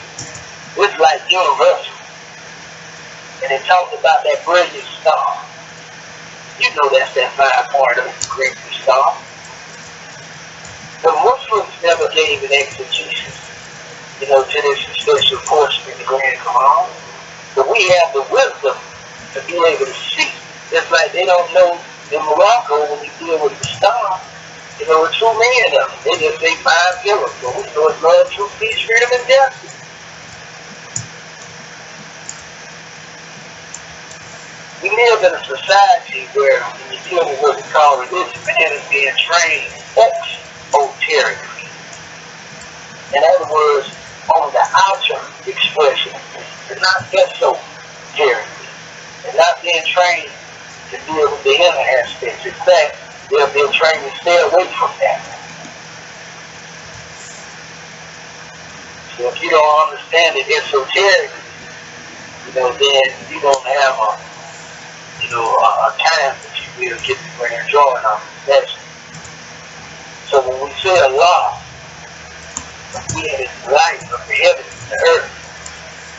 It's like universal. And it talks about that brilliant star. You know that's that 5 part of the great star. The Muslims never gave an exegesis, to this special portion in the Grand Quran. But we have the wisdom to be able to see. Just like they don't know in Morocco when you deal with the star, a true man of it. They just say 5 pillars. So we know it's love, truth, peace, freedom, and justice. We live in a society where when you deal with what we call religion, man is being trained exoterically. In other words, on the outer expression, and not esoterically. And not being trained to deal with the inner aspects. In fact, they're being trained to stay away from that. So if you don't understand it esoterically, then you don't have a time that you will get to bring joy and understanding. So when we say Allah, we have this light of the heavens and the earth.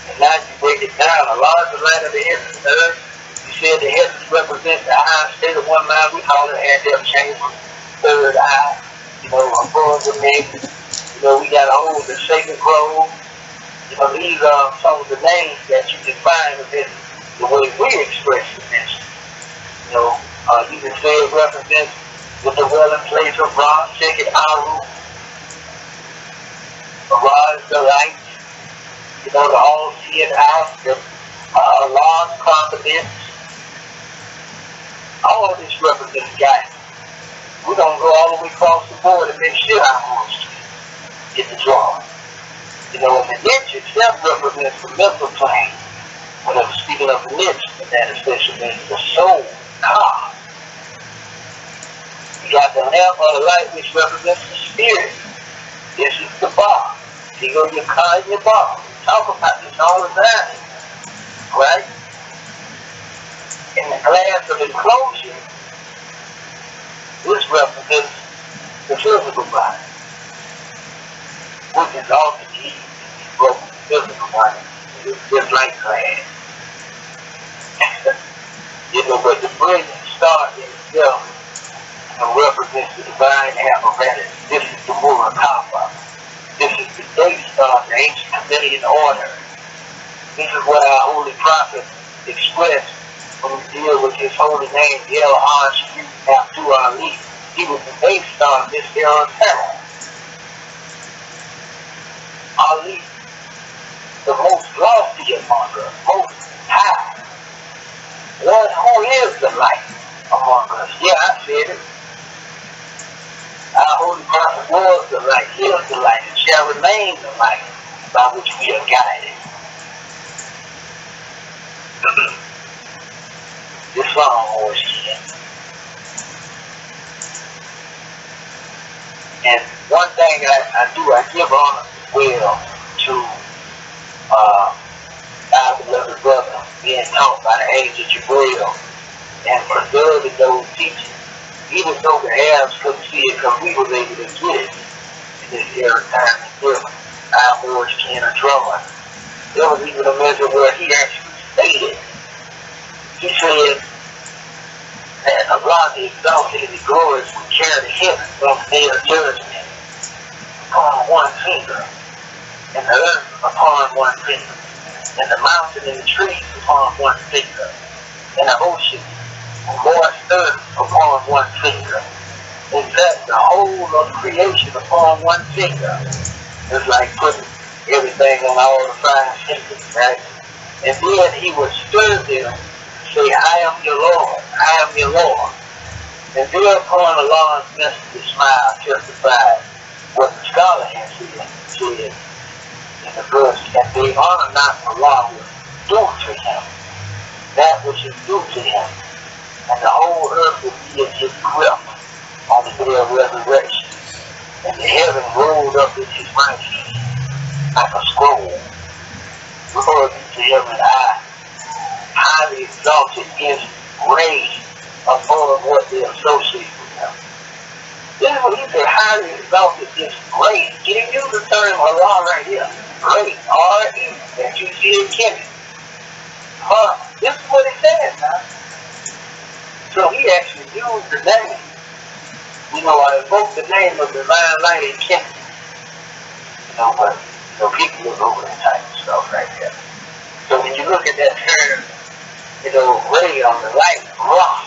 And now you break it down. Allah is the light of the heavens and the earth. You said the heavens represent the high state of one mind. We call it Adep chamber, third eye, above the neck. We got to hold the sacred grove. These are some of the names that you can find within the way we express this. You can say it represents the dwelling place of Ra, second Aru. Ra is the light, the all-seeing eye, the Allah's confidence. All of this represents guidance. We're going to go all the way across the board and make sure our moors get the draw. And the niche itself represents the mental plane. When I'm speaking of the niche, that especially means the soul, God. You got the lamp of the light, which represents the spirit. This is the bar. You go to your car and your bar. Talk about this all the time. Right? In the glass of enclosure, this represents the physical body, which is all the key to broken physical body. It's just like glass. But the brilliant star in itself represents the divine apparatus. This is the MOOR. This is the day star, the ancient Kemetican order. This is what our holy prophet expressed when we deal with his holy name, ABDUL. He was the day star of this era of time. Ali, the most lofty among us, most high. One who is the light among us. Yeah, I said it. Our holy prophet was the light, is the light, and shall remain the light by which we are guided. This song always can. And one thing I do, I give honor well to our beloved brother being taught by the angel Jabril and preserving those teachings. Even though the Arabs couldn't see it because we was able to get it in this era time and given our Moorish kin a drummer. There was even a measure where he actually stated, he said that Allah the exalted and the glorious will carry the heaven from the day of judgment upon one finger, and the earth upon one finger, and the mountain and the trees upon one finger, and the ocean and moist earth upon one finger. In fact, the whole of creation upon one finger. It's like putting everything on all the 5 fingers, right? And then he would stir them, say, I am your Lord, I am your Lord. And thereupon Allah's messenger smile testified what the scholar had said in the verse, and they honor not Allah with due to him, that which is due to him, and the whole earth will be in his grip on the day of resurrection, and the heaven rolled up in his right hand like a scroll. Glory be to him, and I, highly exalted, is raised above what they associate with him. This is what he said, highly exalted is great. He didn't use the term Allah right here. Great, R-E, that you see in Kennedy. This is what it says now. So he actually used the name. You know, I invoked the name of Divine Light in Kennedy. You know, but people look over that type of stuff right there. So when you look at that term, you know, ray on the light, raw.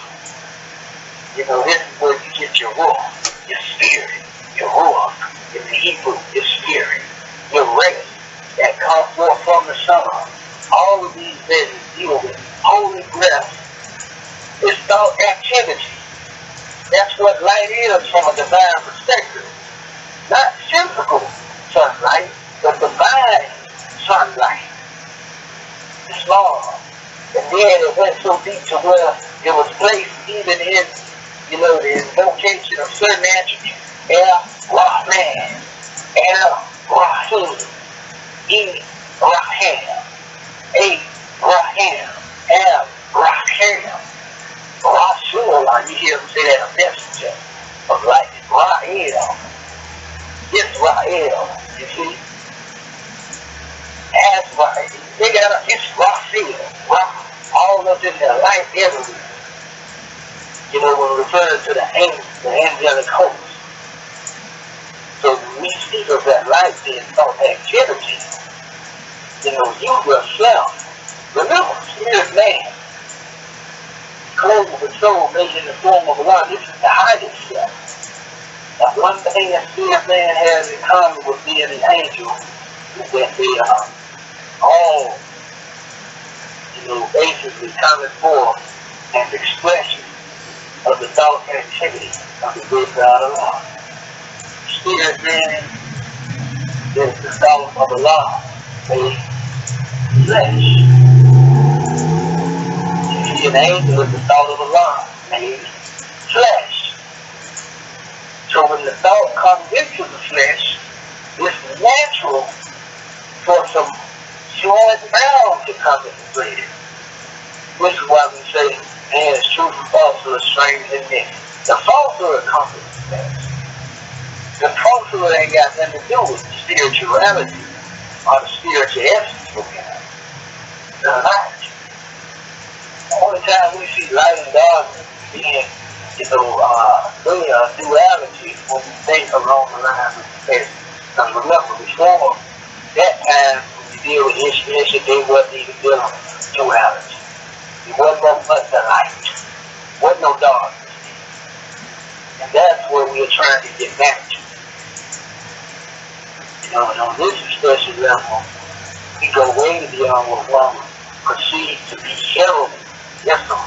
You know, this is where you get your ruah, your spirit, your ruah. In the Hebrew, your spirit, your race that comes forth from the sun. All of these things deal with holy breath. It's thought activity. That's what light is from a divine perspective. Not physical sunlight, but divine sunlight. It's long. And then it went so deep to where it was placed even in, you know, the invocation of certain attributes. El-Rahman, El-Rahim, E-Rahim, A-Rahim, El-Rahim, Rasulullah. You hear them say that, a messenger of light. Ra'el, Israel, you see? As they got a, it's Rasul, all of them, their life everywhere. You know, when referring to the angelic host. So when we speak of that life being thought activity, you know, you yourself, remember, spirit man, clothed with soul made in the form of Allah, this is the highest self. Now one thing that spirit man has in common with being an angel is that they are all, you know, basically coming forth as expression of the thought activity of the great God Allah. Spirit man is the thought of Allah made flesh. You see, an angel is the thought of Allah made flesh. So when the thought comes into the flesh, it's natural for some joint bound to come into play. This is why we say, man, it's true from falsehood, strange in me. The falsehood comes with the flesh. The falsehood ain't got nothing to do with the spirituality or the spiritual essence of God. The light. The only time we see light and darkness being, you know, duality when we think along the lines of the flesh. Because remember, before that time, when you deal with issue, they wasn't even dealing with duality. It wasn't nothing but the light. It wasn't no darkness. And that's where we're trying to get back to. You know, and on this special level, we go way beyond what one perceives to be heroism. Yes, sir.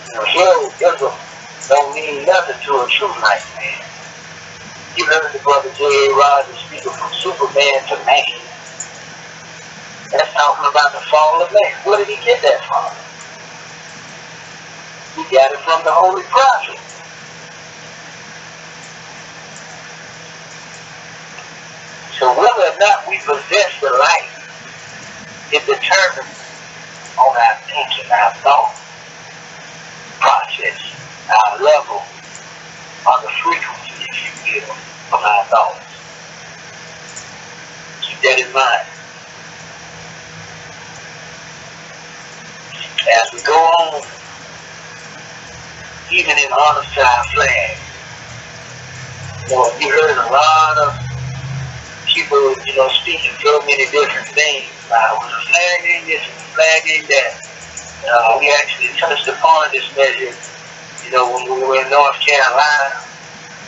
You know, heroism don't mean nothing to a true life man. You heard the brother J.A. Rogers speaking from Superman to man. That's talking about the fall of man. Where did he get that from? He got it from the Holy Prophet. So whether or not we possess the light, it determines on our thinking, our thought process, our level, or the frequency, if you will, of our thoughts. Keep that in mind. As we go on, even in honor to our flag, you heard a lot of people, speaking so many different things about the flag ain't this and the flag ain't that. We actually touched upon this measure, when we were in North Carolina.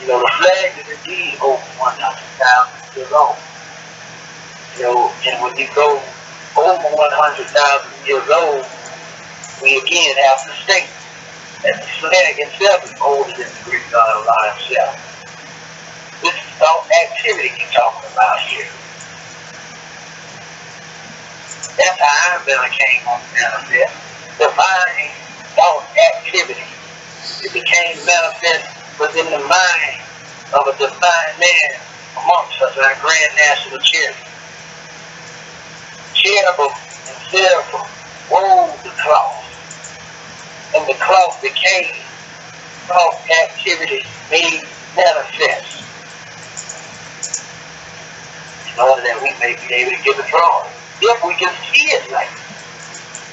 The flag is indeed over 100,000 years old. And when you go over 100,000 years old, we again have to state that the flag itself is older than the Greek God Allah himself. This is thought activity you're talking about here. That's how I came on the manifest. Divine thought activity. It became manifest within the mind of a divine man amongst us, our Grand National Cherub. Cherubim and seraphim wove the cloth, and the cloth became thought activity made manifest, in order that we may be able to get the drawing, if we can see it like it.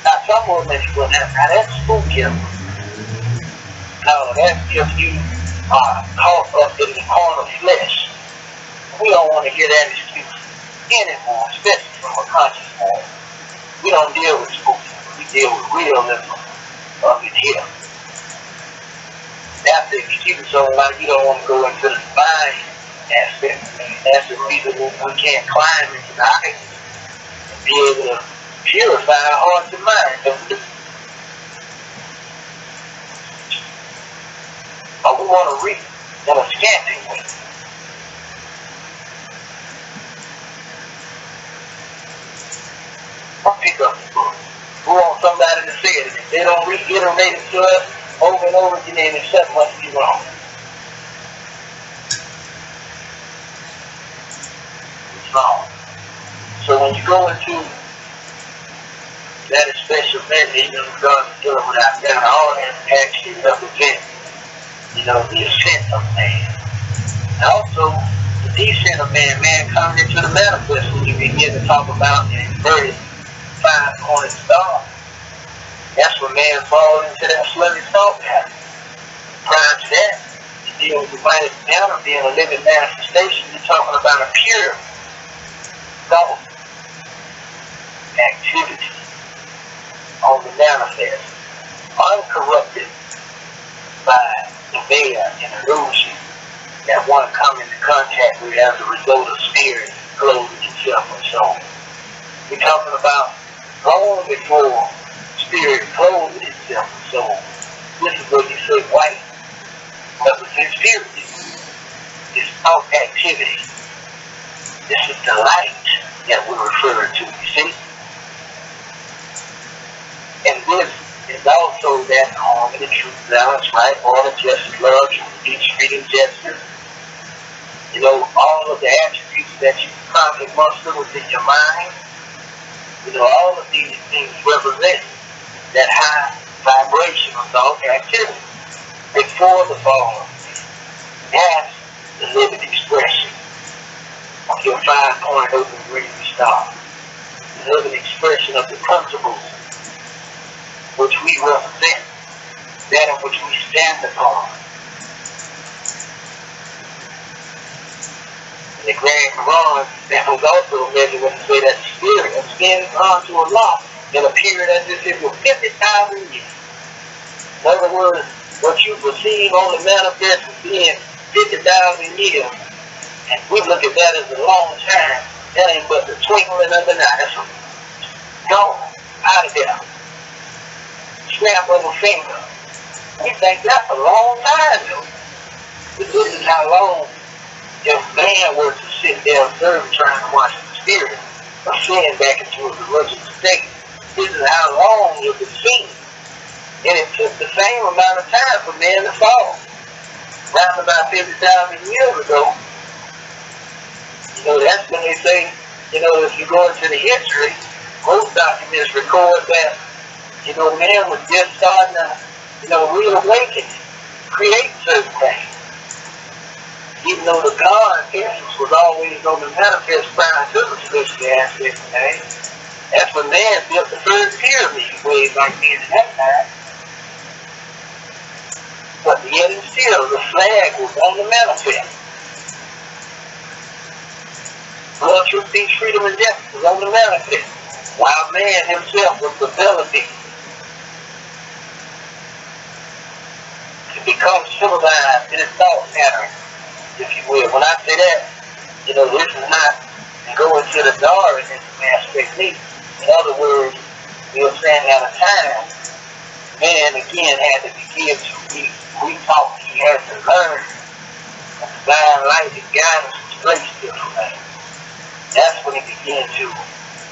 Now some of them will now that's spooky. Now that's if you are caught up in the corner of flesh. We don't want to hear that excuse anymore, especially from a conscious mind. We don't deal with spooky, we deal with realism of it here. That's the excuse of why you don't want to go into the divine aspect. That's the reason we can't climb into the heights and be able to purify our hearts and minds. But we want to read in a scanty way. I'll pick up the book. We want somebody to say it. If they don't reiterate it to us over and over again, then something must be wrong. It's wrong. So when you go into that special event, even regarding dealing with our family, all that actually represents, the ascent of man. And also, the descent of man, man coming into the manifest when you begin to talk about the inverted five-pointed star. That's when man falls into that slutty thought pattern. Prior to that, you deal with the mighty matter being a living manifestation. You're talking about a pure thought activity on the manifest, uncorrupted by the veil and illusion that one come into contact with as a result of spirit clothing itself and soul. We're talking about long before spirit clothed itself and soul. This is what you say white represents purity. It's thought activity. This is the light that we're referring to, you see? And this is also that harmony, truth, balance, right, order, justice, love, peace, freedom, justice. All of the attributes that you probably muster within your mind. All of these things represent that high vibration of thought activity. Before the fall, that's the living expression of your 5-point open green star. The living expression of the principles which we represent, that in which we stand upon. In the Grand Quran, that was also a measure when they say that the spirit ascends unto Allah that appeared as if it was 50,000 years. In other words, what you perceive on the manifest as being 50,000 years, and we look at that as a long time, that ain't but the twinkling of an eye. That's gone, out of there. Snap of a finger. We think that's a long time though. But this is how long if man were to sit there and observe trying to watch the spirit ascend back into its original state. This is how long it was seen. And it took the same amount of time for man to fall. Around about 50,000 years ago, that's when they say, if you go into the history, most documents record that, man was just starting to, reawaken, create certain things. Even though the God essence was always going to manifest prior to the spiritual aspect of things, that's when man built the first pyramid way back then at that time. But yet and still, the flag was on the manifest. Blood, truth, peace, freedom, and justice was on the manifest. While man himself was developing to become civilized in his thought pattern, if you will. When I say that, this is not to go into the Darwinism aspect either. In other words, we were saying at a time, man again had to begin to be retaught. He had to learn the divine light and guidance was placed differently. That's when he began to,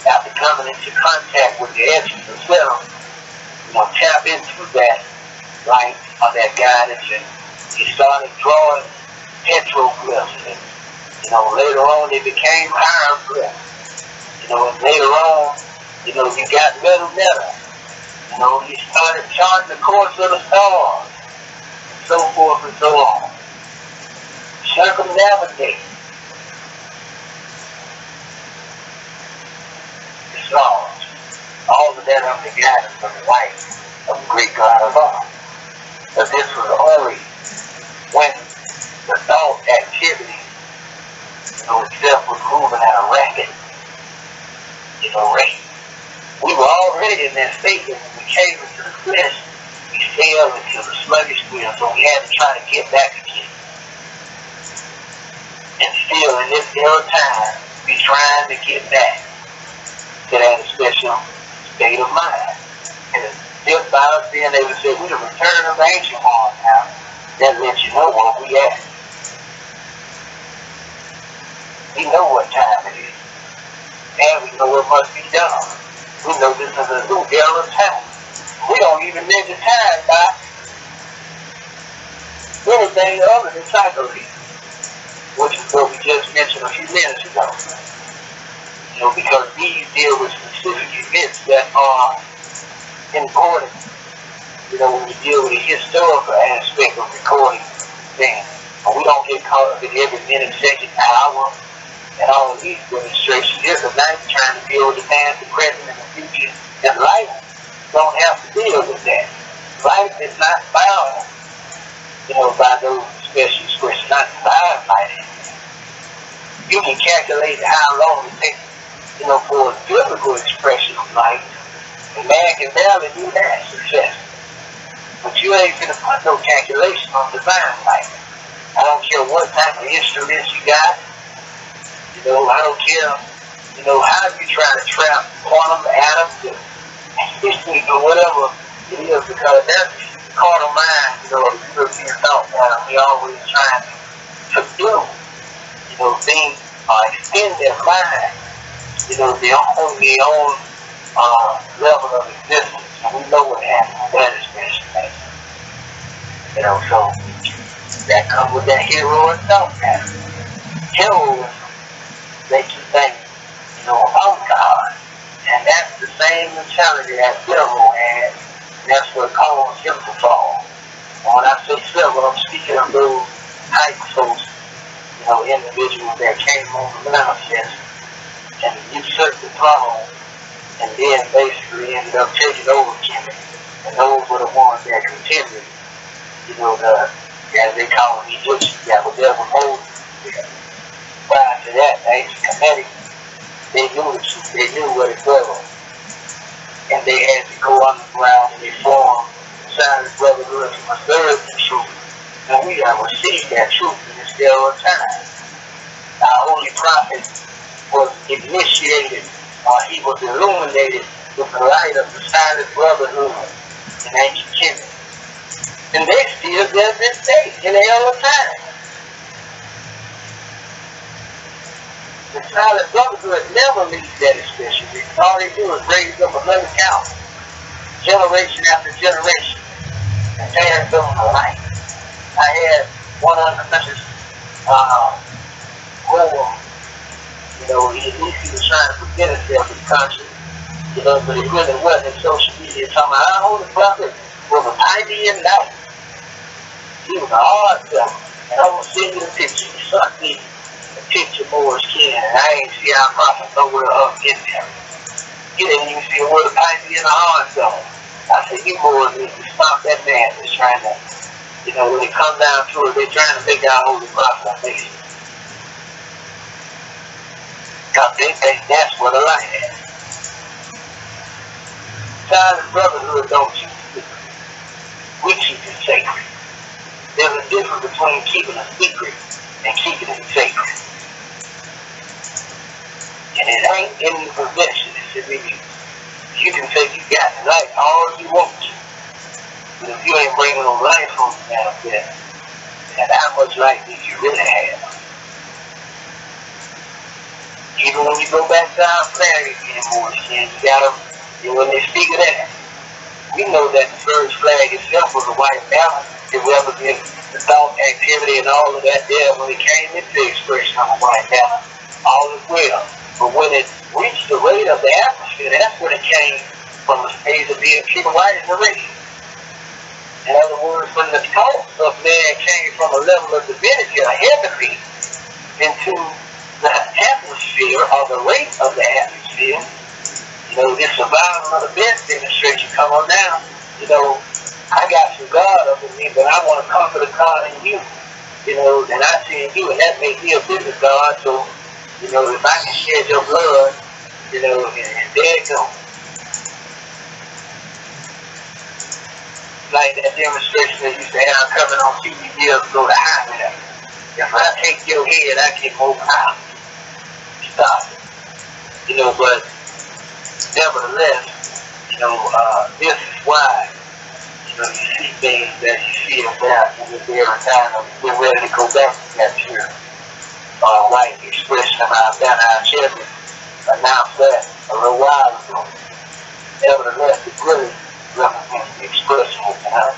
after coming into contact with the essence of self, tap into that light or that guidance, and he started drawing petroglyphs, and later on they became hieroglyphs. And later on, you got metal. He started charting the course of the stars, and so forth and so on. Circumnavigate the stars. All of that under the guidance of the light of the great God of all. But this was only when the thought activity, itself was moving at a rapid, rate. We were already in that state, and when we came into the flesh, we fell into the sluggish will, so we had to try to get back again. And still, in this era time, we're trying to get back to that special state of mind. And just by us being able to say, we're the return of the ancient one now, that lets you know where we at. We know what time it is. And we know what must be done. We know this is a new era of time. We don't even measure time by anything other than psychology, which is what we just mentioned a few minutes ago. Because these deal with specific events that are important. When we deal with the historical aspect of recording things. And we don't get caught up in every minute, second, hour, and all of these demonstrations. Here's a night trying to deal with the past, the present, and the future. And life don't have to deal with that. Life is not bound, by those special expressions, not bound by it. You can calculate how long it takes, for a physical expression of life. And man can barely do that success. But you ain't gonna put no calculation on divine life. I don't care what type of instruments you got. I don't care, how you try to trap quantum atoms or whatever it is, because that's carnal mind, European thought pattern. We always trying to do, things, extend their mind, their own level of existence. And we know what happens with that expression. So that comes with that heroic thought pattern. Heroism makes you think, about God. And that's the same mentality that Pharaoh had. And that's what caused him to fall. And when I say Pharaoh, I'm speaking of those type folks, individuals that came on the manifest and usurped the throne, and then basically ended up taking over Kemet. And those were the ones that continued, as they call them, Egyptians, that were there with Moses. Prior to that, the ancient KEMETICAN, they knew the truth, they knew what it was. And they had to go underground and they formed Silent Brotherhood to preserve the truth. And we have received that truth in this era of time. Our holy prophet was initiated, or he was illuminated with the light of the Silent Brotherhood in ancient Kemet. And they still there this day in the era of time. The silent brotherhood never leaves that expression. All they do is raise up another count, generation after generation, and pass them the light. I had one of the members, MOOR, you know, at least he was trying to forget himself in country, you know, but it really wasn't social media talking about our holy prophet was an idea and life. He was a hard fellow. And I was sending you the picture. He sucked me the picture Moorish kin, and I ain't see our prophet nowhere up in there. He didn't even see a word of idea in the hard fellow. I said, you Moors need to stop that man that's trying to, you know, when it comes down to it, they're trying to make our holy prophet amazing. Because they think that's what a light is. Silent brotherhood don't keep it secret. We keep it sacred. There's a difference between keeping a secret and keeping it sacred. And it ain't in the possession, it's in you. You can say you got the light all you want to. But if you ain't bringing no life home out there, then how much light do you really have? Even when you go back to our flag again, Moorish, you got them, and when they speak of that, we know that the first flag itself was a white balance. It represents the thought, activity, and all of that there when it came into the expression of a white balance. All is well. But when it reached the rate of the atmosphere, that's when it came from the stage of being pure white and the rate. In other words, when the thought of man came from a level of divinity, a heavenly, into the atmosphere or the rate of the atmosphere, you know, this survival of the best demonstration come on down. You know, I got some God up in me, but I want to conquer the God in you. You know, and I see in you, and that makes me a bigger God. So, you know, if I can shed your blood, you know, and there it goes. Like that demonstration that you say, I'm coming on TV years ago to highway. If I take your head, I can move out. Stop it. You know, but nevertheless, you know, this is why, you know, you see things that you see about in the very time of we're ready to go back to that pure white expression of our champion announced that a little while ago. Nevertheless, it really represents the expression of time.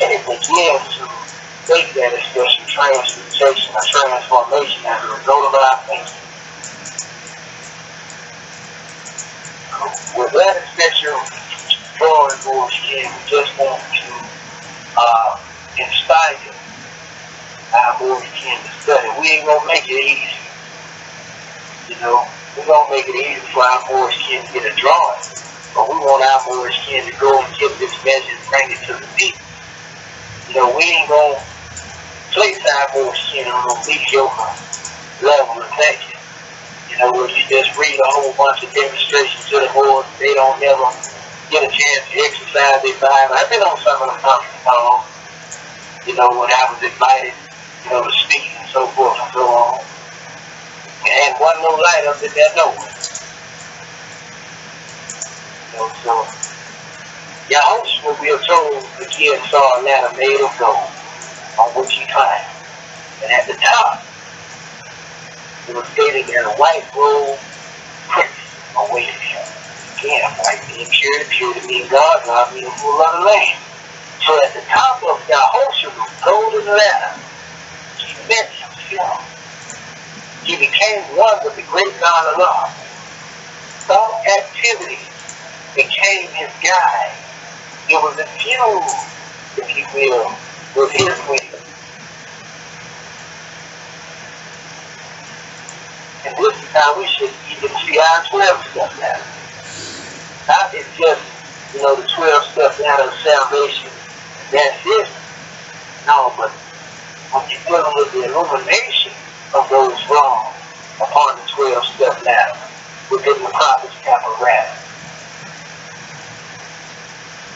And it begins to make that expression transmutation or transformation as a result of our thinking. With that expression drawing Moorish kin, we just want to inspire our Moorish kin to study. We ain't gonna make it easy. You know, we're gonna make it easy for our Moorish kin to get a drawing. But we want our Moorish kin to go and get this message and bring it to the people. You know, we ain't gonna place our Moorish kin on a mediocre level of thinking. You know, where you just read a whole bunch of demonstrations to the Moors, they don't never get a chance to exercise their Bible. I've been on some of the conference calls, you know, when I was invited, you know, to speak and so forth and so on. And wasn't no light up in there nowhere. You know, so your host will be told the kid saw a ladder made of gold on which he climbed. And at the top, it was stated that a white robe prince awaited him. Again, white being pure, pure to mean God, God being full of the land. So at the top of Yahushua's golden ladder, he met himself. He became one with the great God of love. Thought activity became his guide. It was infused, if you will, with his will. And this is how we should even see our 12-step ladder. Not it's just, you know, the 12-step ladder of salvation. That's it. No, but when you're dealing with the illumination of those wrong upon the 12-step ladder within the prophet's apparatus,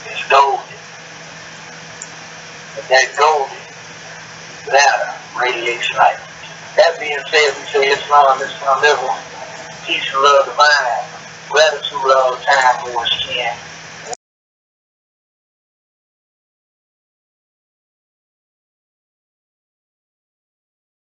it's golden. And that golden ladder radiates light. That being said, we say Islam, Islam, peace and love divine, gratitude all the time, Moorish kin.